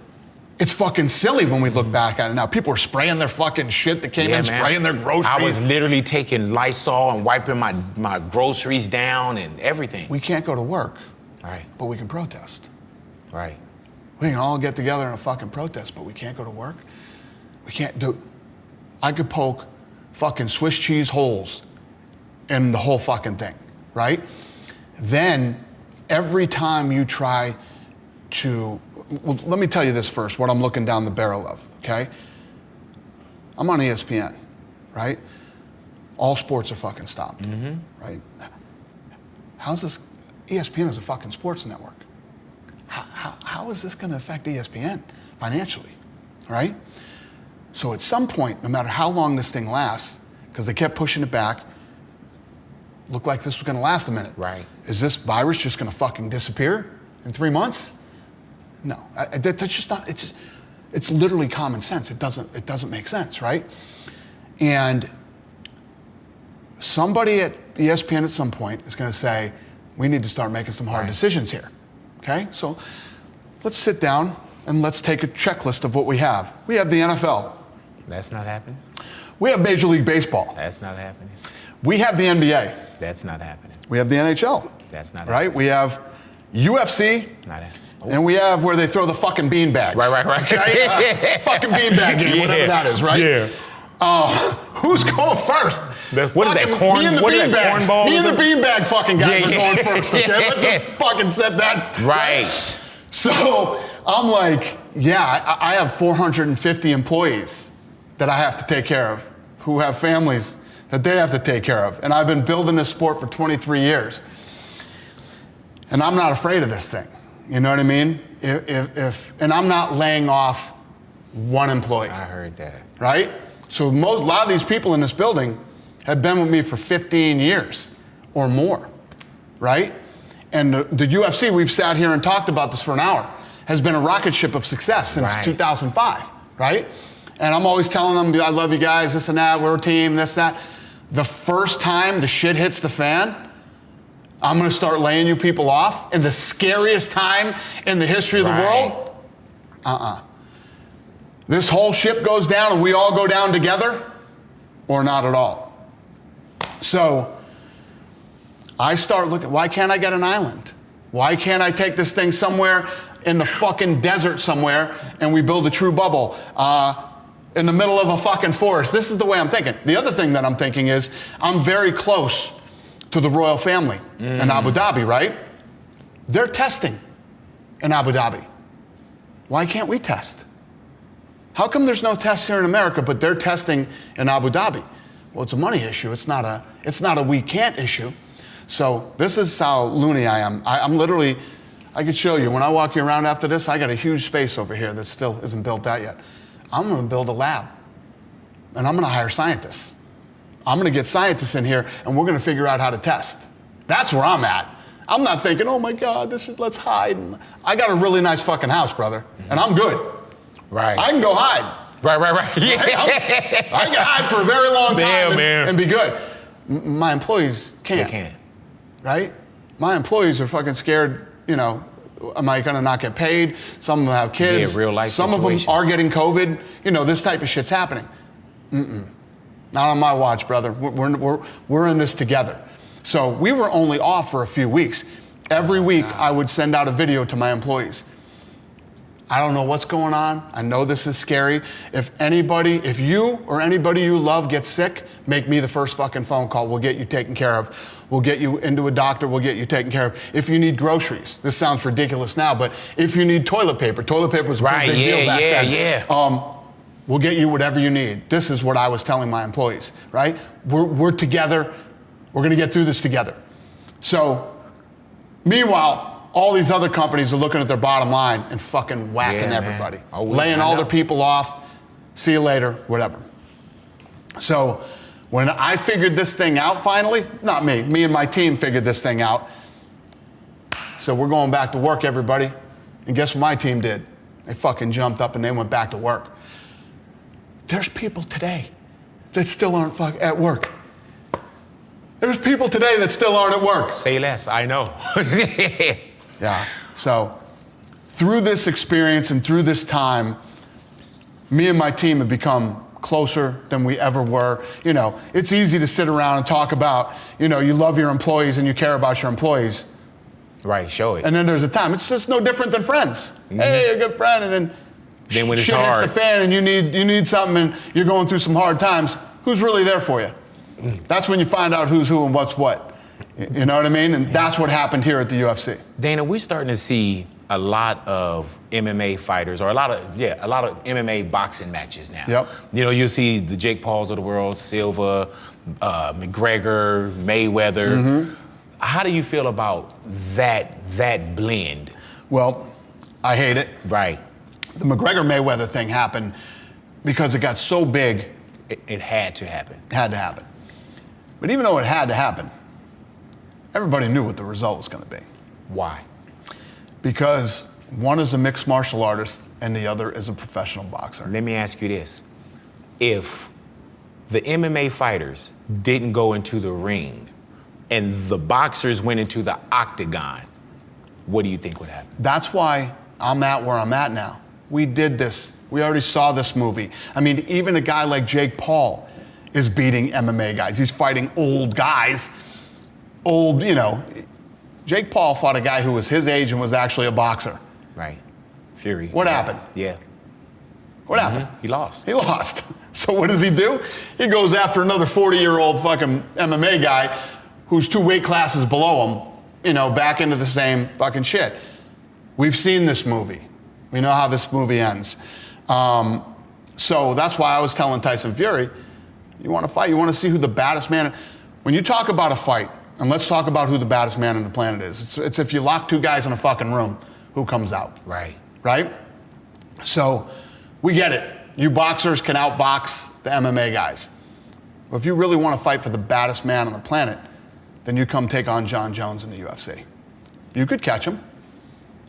A: It's fucking silly when we look back at it now. People are spraying their fucking shit that came in, spraying their groceries.
B: I was literally taking Lysol and wiping my groceries down and everything.
A: We can't go to work.
B: Right.
A: But we can protest.
B: Right.
A: We can all get together in a fucking protest, but we can't go to work. We can't do. I could poke fucking Swiss cheese holes in the whole fucking thing, right? Then every time you try to, well, let me tell you this first, what I'm looking down the barrel of, okay? I'm on ESPN, right? All sports are fucking stopped, right? How's this? ESPN is a fucking sports network. How is this going to affect ESPN financially, right? So at some point, no matter how long this thing lasts, because they kept pushing it back, looked like this was going to last a minute.
B: Right.
A: Is this virus just going to fucking disappear in 3 months? No, that's just not. It's literally common sense. It doesn't make sense, right? And somebody at ESPN at some point is going to say, we need to start making some hard decisions here. Okay, so let's sit down and let's take a checklist of what we have. We have the NFL.
B: That's not happening.
A: We have Major League Baseball.
B: That's not happening.
A: We have the NBA.
B: That's not happening.
A: We have the NHL.
B: That's not
A: right.
B: happening.
A: We have UFC.
B: Not happening.
A: And we have where they throw the fucking bean bags.
B: Right.
A: Okay? Fucking beanbag game, whatever that is, right?
B: Yeah.
A: Who's going first?
B: What is that, corn?
A: Me and the
B: cornball?
A: Me and the beanbag fucking guys are going first, okay? Let's just fucking set that.
B: Right.
A: So I'm like, yeah, I have 450 employees that I have to take care of, who have families that they have to take care of. And I've been building this sport for 23 years. And I'm not afraid of this thing. You know what I mean? And I'm not laying off one employee.
B: I heard that.
A: Right? So a lot of these people in this building have been with me for 15 years or more, right? And the UFC, we've sat here and talked about this for an hour, has been a rocket ship of success since 2005, right? And I'm always telling them, I love you guys, this and that, we're a team, this, that. The first time the shit hits the fan, I'm gonna start laying you people off. In the scariest time in the history of the world, This whole ship goes down and we all go down together, or not at all. So I start looking, why can't I get an island? Why can't I take this thing somewhere in the fucking desert somewhere and we build a true bubble in the middle of a fucking forest? This is the way I'm thinking. The other thing that I'm thinking is I'm very close to the royal family in Abu Dhabi, right? They're testing in Abu Dhabi. Why can't we test? How come there's no tests here in America, but they're testing in Abu Dhabi? Well, it's a money issue. It's not a we can't issue. So this is how loony I am. I'm literally, I could show you, when I walk you around after this, I got a huge space over here that still isn't built out yet. I'm gonna build a lab and I'm gonna hire scientists. I'm gonna get scientists in here and we're gonna figure out how to test. That's where I'm at. I'm not thinking, oh my God, let's hide. I got a really nice fucking house, brother, and I'm good.
B: Right.
A: I can go hide.
B: Right. Yeah.
A: I can hide for a very long time and be good. My employees can't.
B: They can't.
A: Right? My employees are fucking scared, am I gonna not get paid? Some of them have kids.
B: Yeah, real life
A: Some of them
B: situations.
A: are getting COVID. This type of shit's happening. Not on my watch, brother. We're in this together. So we were only off for a few weeks. Every week I would send out a video to my employees. I don't know what's going on. I know this is scary. If you or anybody you love gets sick, make me the first fucking phone call. We'll get you taken care of. We'll get you into a doctor. We'll get you taken care of. If you need groceries, this sounds ridiculous now, but if you need toilet paper was a pretty big deal back then.
B: Yeah.
A: We'll get you whatever you need. This is what I was telling my employees, right? We're together. We're gonna get through this together. So, meanwhile, all these other companies are looking at their bottom line and fucking whacking everybody. Laying all their people off, see you later, whatever. So when I figured this thing out finally, not me and my team figured this thing out. So we're going back to work, everybody. And guess what my team did? They fucking jumped up and they went back to work. There's people today that still aren't at work. There's people today that still aren't at work.
B: Say less, I know.
A: Yeah, so through this experience and through this time, me and my team have become closer than we ever were. It's easy to sit around and talk about, you love your employees and you care about your employees.
B: Right, show it.
A: And then there's a time, it's just no different than friends. Mm-hmm. Hey, a good friend, and then
B: when it's
A: shit
B: hard,
A: hits the fan and you need something and you're going through some hard times, who's really there for you? That's when you find out who's who and what's what. You know what I mean? And that's what happened here at the UFC.
B: Dana, we're starting to see a lot of MMA fighters, or a lot of MMA boxing matches now.
A: Yep.
B: You'll see the Jake Pauls of the world, Silva, McGregor, Mayweather. Mm-hmm. How do you feel about that blend?
A: Well, I hate it.
B: Right.
A: The McGregor-Mayweather thing happened because it got so big.
B: It had to happen.
A: It had to happen. But even though it had to happen, everybody knew what the result was going to be.
B: Why?
A: Because one is a mixed martial artist and the other is a professional boxer.
B: Let me ask you this. If the MMA fighters didn't go into the ring and the boxers went into the octagon, what do you think would happen?
A: That's why I'm at where I'm at now. We did this. We already saw this movie. I mean, even a guy like Jake Paul is beating MMA guys. He's fighting old guys. Jake Paul fought a guy who was his age and was actually a boxer.
B: Right. Fury.
A: What happened?
B: Yeah.
A: What happened?
B: He lost.
A: He lost. So what does he do? He goes after another 40-year-old fucking MMA guy who's 2 weight classes below him, back into the same fucking shit. We've seen this movie. We know how this movie ends. So that's why I was telling Tyson Fury, you want to fight, you want to see who the baddest man. When you talk about a fight, and let's talk about who the baddest man on the planet is. It's if you lock 2 guys in a fucking room, who comes out?
B: Right.
A: Right? So we get it. You boxers can outbox the MMA guys. But if you really want to fight for the baddest man on the planet, then you come take on Jon Jones in the UFC. You could catch him.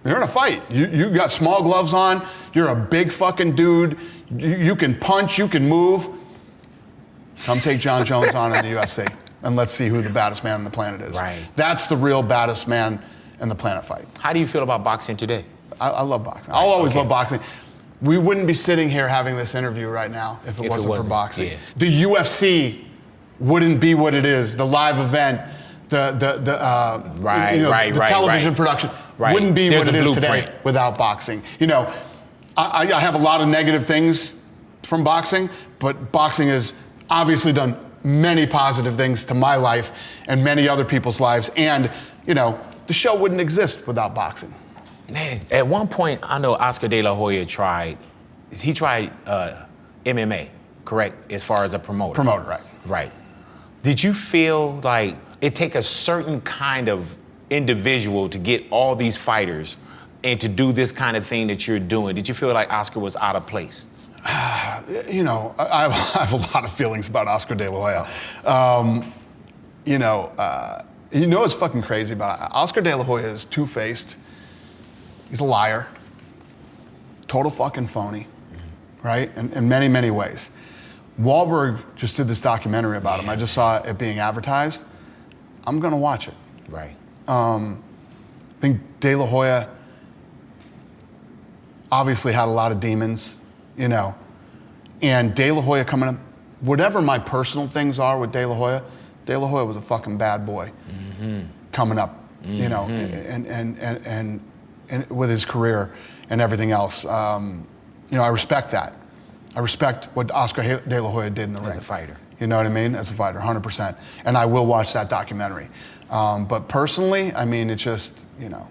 A: You're in a fight. You got small gloves on. You're a big fucking dude. You can punch. You can move. Come take Jon Jones on in the UFC, and let's see who the baddest man on the planet is.
B: Right.
A: That's the real baddest man in the planet fight.
B: How do you feel about boxing today?
A: I love boxing. I'll always love boxing. We wouldn't be sitting here having this interview right now if it wasn't for boxing.
B: Yeah.
A: The UFC wouldn't be what it is. The live event, the television production wouldn't be what it is today without boxing. I have a lot of negative things from boxing, but boxing has obviously done many positive things to my life and many other people's lives. And, the show wouldn't exist without boxing.
B: Man, at one point, I know Oscar De La Hoya tried MMA, correct, as far as a promoter?
A: Promoter, right.
B: Right. Did you feel like it take a certain kind of individual to get all these fighters and to do this kind of thing that you're doing? Did you feel like Oscar was out of place?
A: I have a lot of feelings about Oscar De La Hoya. You know what's fucking crazy about it? Oscar De La Hoya is two-faced. He's a liar. Total fucking phony, right? In many, many ways. Wahlberg just did this documentary about him. I just saw it being advertised. I'm gonna watch it.
B: Right.
A: I think De La Hoya obviously had a lot of demons, you know. And De La Hoya coming up, whatever my personal things are with De La Hoya was a fucking bad boy coming up, you know, and with his career and everything else. You know, I respect that. I respect what Oscar De La Hoya did in the ring.
B: As a fighter.
A: You know what I mean? As a fighter, 100%. And I will watch that documentary. But personally, I mean, it's just, you know,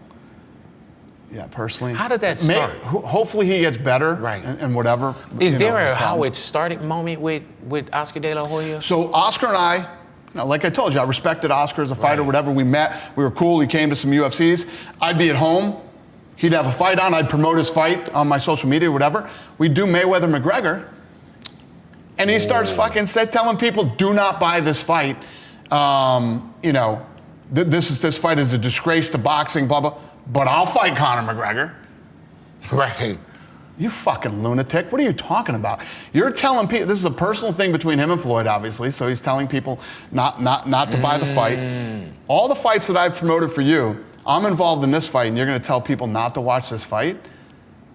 A: yeah, personally.
B: How did that start?
A: Hopefully he gets better,
B: right?
A: And whatever.
B: Is there a how it started moment with Oscar De La Hoya?
A: So Oscar and I, you know, like I told you, I respected Oscar as a fighter. Whatever, we met, we were cool. He came to some UFCs. I'd be at home. He'd have a fight on. I'd promote his fight on my social media, whatever. We'd do Mayweather McGregor, and he starts fucking telling people, "Do not buy this fight. You know, this fight is a disgrace to boxing, blah blah." But I'll fight Connor McGregor.
B: Right.
A: You fucking lunatic. What are you talking about? You're telling people, this is a personal thing between him and Floyd, obviously, so he's telling people not to buy the fight. All the fights that I've promoted for you, I'm involved in this fight, and you're gonna tell people not to watch this fight?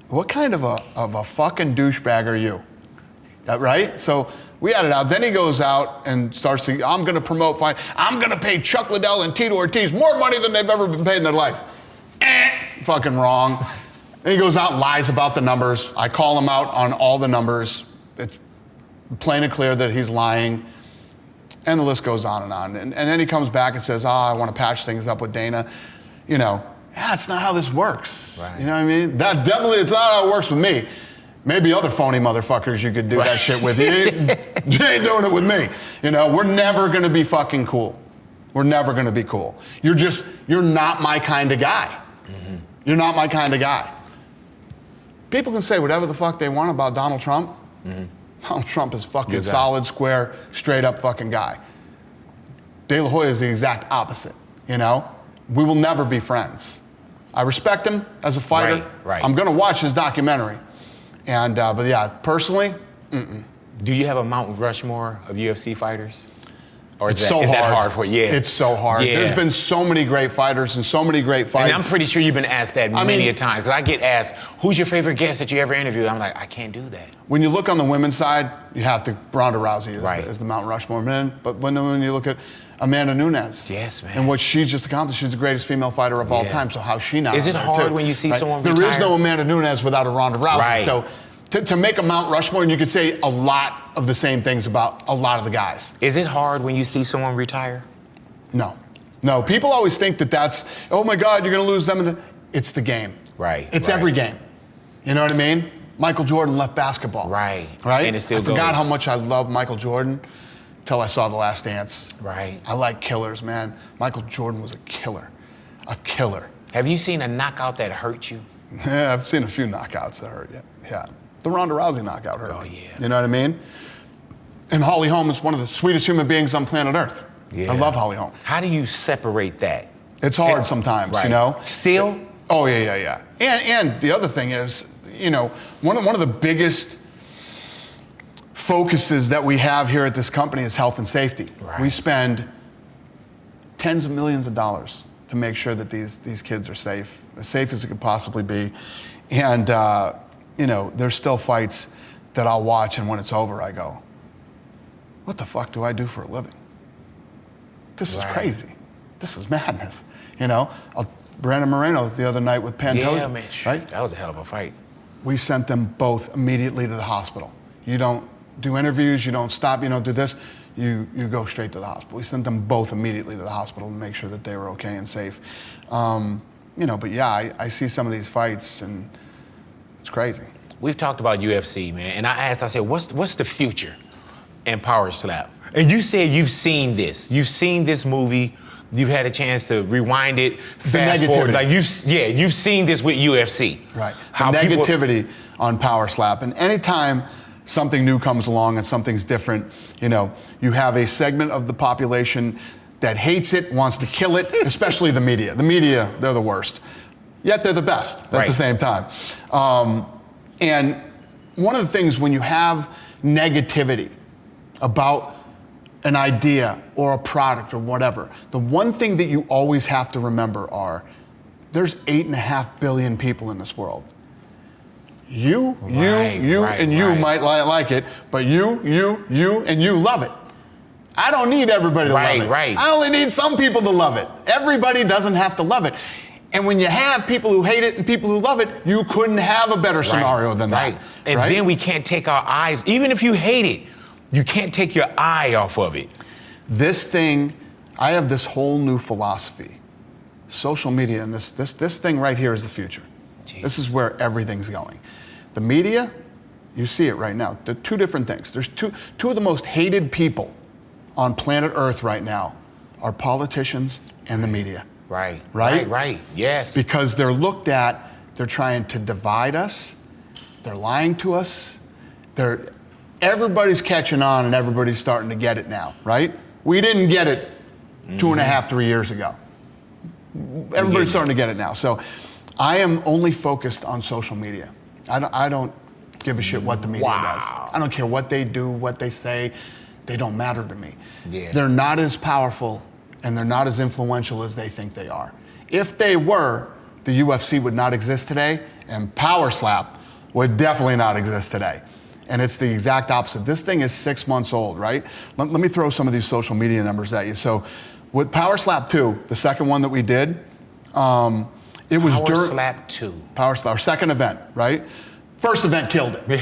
A: What kind of a fucking douchebag are you? Right? So we had it out. Then he goes out and starts to, I'm gonna promote fight. I'm gonna pay Chuck Liddell and Tito Ortiz more money than they've ever been paid in their life. Fucking wrong. Then he goes out and lies about the numbers. I call him out on all the numbers. It's plain and clear that he's lying. And the list goes on and on. And then he comes back and says, I want to patch things up with Dana. You know, that's not how this works.
B: Right.
A: You know what I mean? That definitely, it's not how it works with me. Maybe other phony motherfuckers you could do that shit with. You ain't doing it with me. You know, we're never going to be fucking cool. We're never going to be cool. You're not my kind of guy. You're not my kind of guy. People can say whatever the fuck they want about Donald Trump. Donald Trump is fucking solid, square, straight up fucking guy. De La Hoya is the exact opposite, you know? We will never be friends. I respect him as a fighter.
B: Right.
A: I'm gonna watch his documentary. And, but yeah, personally,
B: Do you have a Mount Rushmore of UFC fighters? Or
A: It's
B: is
A: so hard.
B: that hard for you? Yeah.
A: It's so hard.
B: Yeah.
A: There's been so many great fighters and so many great fights.
B: And I'm pretty sure you've been asked that many a times, because I get asked, who's your favorite guest that you ever interviewed? I'm like, I can't do that.
A: When you look on the women's side, you have to, Ronda Rousey
B: Right.
A: is the Mount Rushmore man. But when you look at Amanda Nunes,
B: Yes, man.
A: and what she's just accomplished, she's the greatest female fighter of all time. So how's she not?
B: Is it
A: on there,
B: hard
A: too?
B: when you see someone
A: There
B: retire?
A: is no Amanda Nunes without a Ronda Rousey.
B: Right.
A: So to make a Mount Rushmore, and you could say a lot of the same things about a lot of the guys.
B: Is it hard when you see someone retire?
A: No. People always think that that's, oh my God, you're going to lose them. It's the game.
B: Right.
A: It's
B: right.
A: every game. You know what I mean? Michael Jordan left basketball.
B: Right.
A: Right?
B: And it still
A: I forgot
B: goes.
A: how much I loved Michael Jordan until I saw The Last Dance.
B: Right.
A: I like killers, man. Michael Jordan was a killer. A killer.
B: Have you seen a knockout that hurt you?
A: Yeah, I've seen a few knockouts that hurt, yeah. The Ronda Rousey knockout hurt.
B: Oh, yeah.
A: You know what I mean? And Holly Holm is one of the sweetest human beings on planet Earth.
B: Yeah.
A: I love Holly Holm.
B: How do you separate that?
A: It's hard sometimes,
B: Right.
A: you know?
B: Still?
A: Oh, yeah. And the other thing is, you know, one of the biggest focuses that we have here at this company is health and safety.
B: Right.
A: We spend tens of millions of dollars to make sure that these kids are safe as it could possibly be. And, you know, there's still fights that I'll watch, and when it's over, I go, what the fuck do I do for a living? This is crazy. This is madness. You know, Brandon Moreno the other night with Pantoja.
B: Yeah, man.
A: Right?
B: That was a hell of a fight.
A: We sent them both immediately to the hospital. You don't do interviews, you don't stop, you don't do this. You go straight to the hospital. We sent them both immediately to the hospital to make sure that they were okay and safe. You know, but yeah, I see some of these fights and it's crazy.
B: We've talked about UFC, man, and I said, what's the future in Power Slap? And you said you've seen this. You've seen this movie. You've had a chance to rewind it, fast forward. Like you've seen this with UFC.
A: Right. The negativity on Power Slap. And anytime something new comes along and something's different, you know, you have a segment of the population that hates it, wants to kill it, especially the media. The media, they're the worst. Yet they're the best at the same time. And one of the things when you have negativity about an idea or a product or whatever, the one thing that you always have to remember are there's 8.5 billion people in this world. You might like it, but you, and you love it. I don't need everybody to love it. I only need some people to love it. Everybody doesn't have to love it. And when you have people who hate it and people who love it, you couldn't have a better scenario than that.
B: And then we can't take our eyes, even if you hate it, you can't take your eye off of it.
A: This thing, I have this whole new philosophy. Social media and this thing right here is the future. Jesus. This is where everything's going. The media, you see it right now. They're two different things. There's two of the most hated people on planet Earth right now are politicians and the media.
B: Right. Yes.
A: Because they're looked at, they're trying to divide us, they're lying to us, everybody's catching on and everybody's starting to get it now, right? We didn't get it 2.5, 3 years ago. Everybody's starting to get it now. So I am only focused on social media. I don't give a shit what the media does. I don't care what they do, what they say. They don't matter to me.
B: Yeah.
A: They're not as powerful and they're not as influential as they think they are. If they were, the UFC would not exist today and Power Slap would definitely not exist today. And it's the exact opposite. This thing is 6 months old, right? Let me throw some of these social media numbers at you. So with Power Slap 2, the second one that we did, it was
B: Power Slap 2.
A: Power Slap, our second event, right? First event killed it.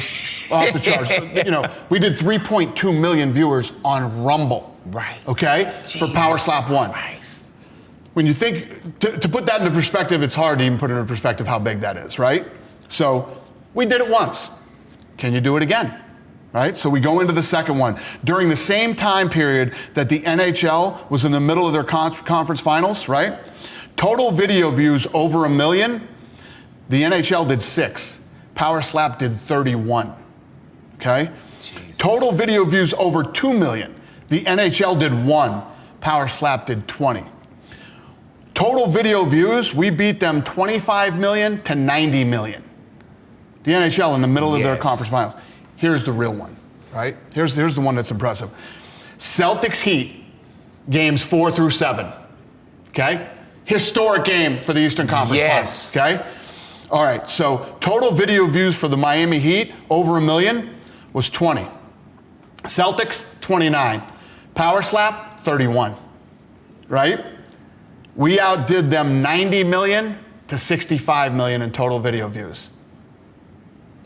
A: Off the charts. You know, we did 3.2 million viewers on Rumble.
B: Right.
A: Okay? For Power Slap 1.
B: Christ.
A: When you think, to put that into perspective, it's hard to even put into perspective how big that is, right? So we did it once. Can you do it again? Right? So we go into the second one. During the same time period that the NHL was in the middle of their conference finals, right? Total video views over 1 million. The NHL did 6. Power Slap did 31. Okay? Jesus. Total video views over 2 million. The NHL did 1. Power Slap did 20. Total video views, we beat them 25 million to 90 million. The NHL in the middle of their conference finals. Here's the real one, right? Here's the one that's impressive. Celtics Heat, games 4 through 7, okay? Historic game for the Eastern Conference Finals, okay? All right, so total video views for the Miami Heat, over 1 million, was 20. Celtics, 29. Power Slap, 31, right? We outdid them 90 million to 65 million in total video views.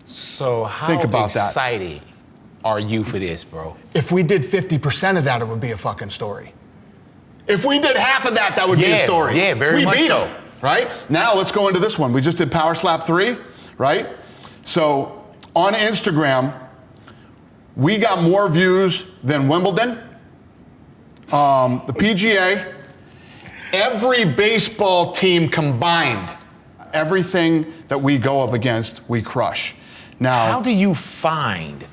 B: So how excited are you for this, bro?
A: If we did 50% of that, it would be a fucking story. If we did half of that, that would be a story.
B: Yeah, very much so.
A: Right? Now let's go into this one. We just did Power Slap 3, right? So on Instagram, we got more views than Wimbledon, the PGA, every baseball team combined. Everything that we go up against, we crush. Now,
B: how do you find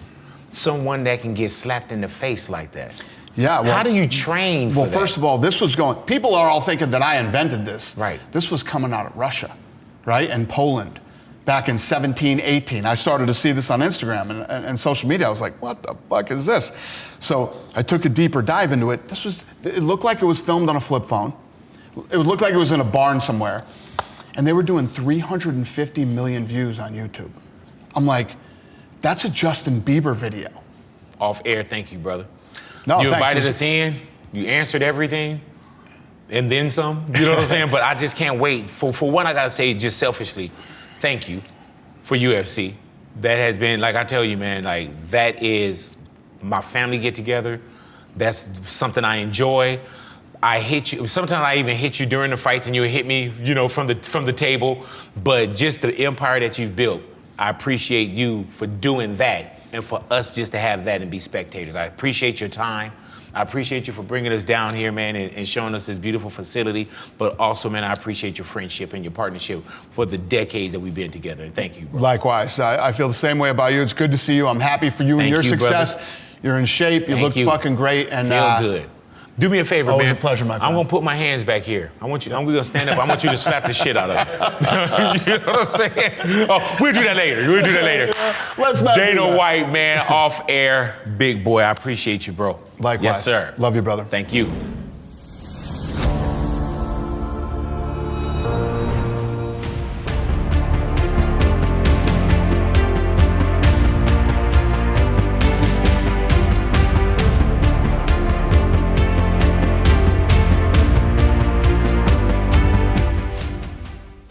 B: someone that can get slapped in the face like that?
A: Yeah, well,
B: how do you train for that?
A: First of all, this was going, people are all thinking that I invented this.
B: Right.
A: This was coming out of Russia, right? And Poland back in 17, 18. I started to see this on Instagram and social media. I was like, what the fuck is this? So I took a deeper dive into it. It looked like it was filmed on a flip phone. It looked like it was in a barn somewhere. And they were doing 350 million views on YouTube. I'm like, that's a Justin Bieber video.
B: Off air, thank you, brother.
A: No,
B: you invited us in, you answered everything, and then some, you know what I'm saying? But I just can't wait. For one, I gotta say, just selfishly, thank you for UFC. That has been, like I tell you, man, like that is my family get together. That's something I enjoy. I hit you. Sometimes I even hit you during the fights, and you hit me, you know, from the table. But just the empire that you've built, I appreciate you for doing that, and for us just to have that and be spectators. I appreciate your time. I appreciate you for bringing us down here, man, and showing us this beautiful facility. But also, man, I appreciate your friendship and your partnership for the decades that we've been together. And thank you, bro.
A: Likewise, I feel the same way about you. It's good to see you. I'm happy for you and your success. Brother. You're in shape. You look fucking great. And
B: feel good. Do me a favor,
A: Always
B: man.
A: a pleasure, my friend.
B: I'm gonna put my hands back here. I'm gonna stand up. I want you to slap the shit out of it. You know what I'm saying? Oh, we'll do that later.
A: Let's not do
B: Dana
A: that.
B: White, man, off air, big boy. I appreciate you, bro.
A: Likewise.
B: Yes, sir.
A: Love you, brother.
B: Thank you.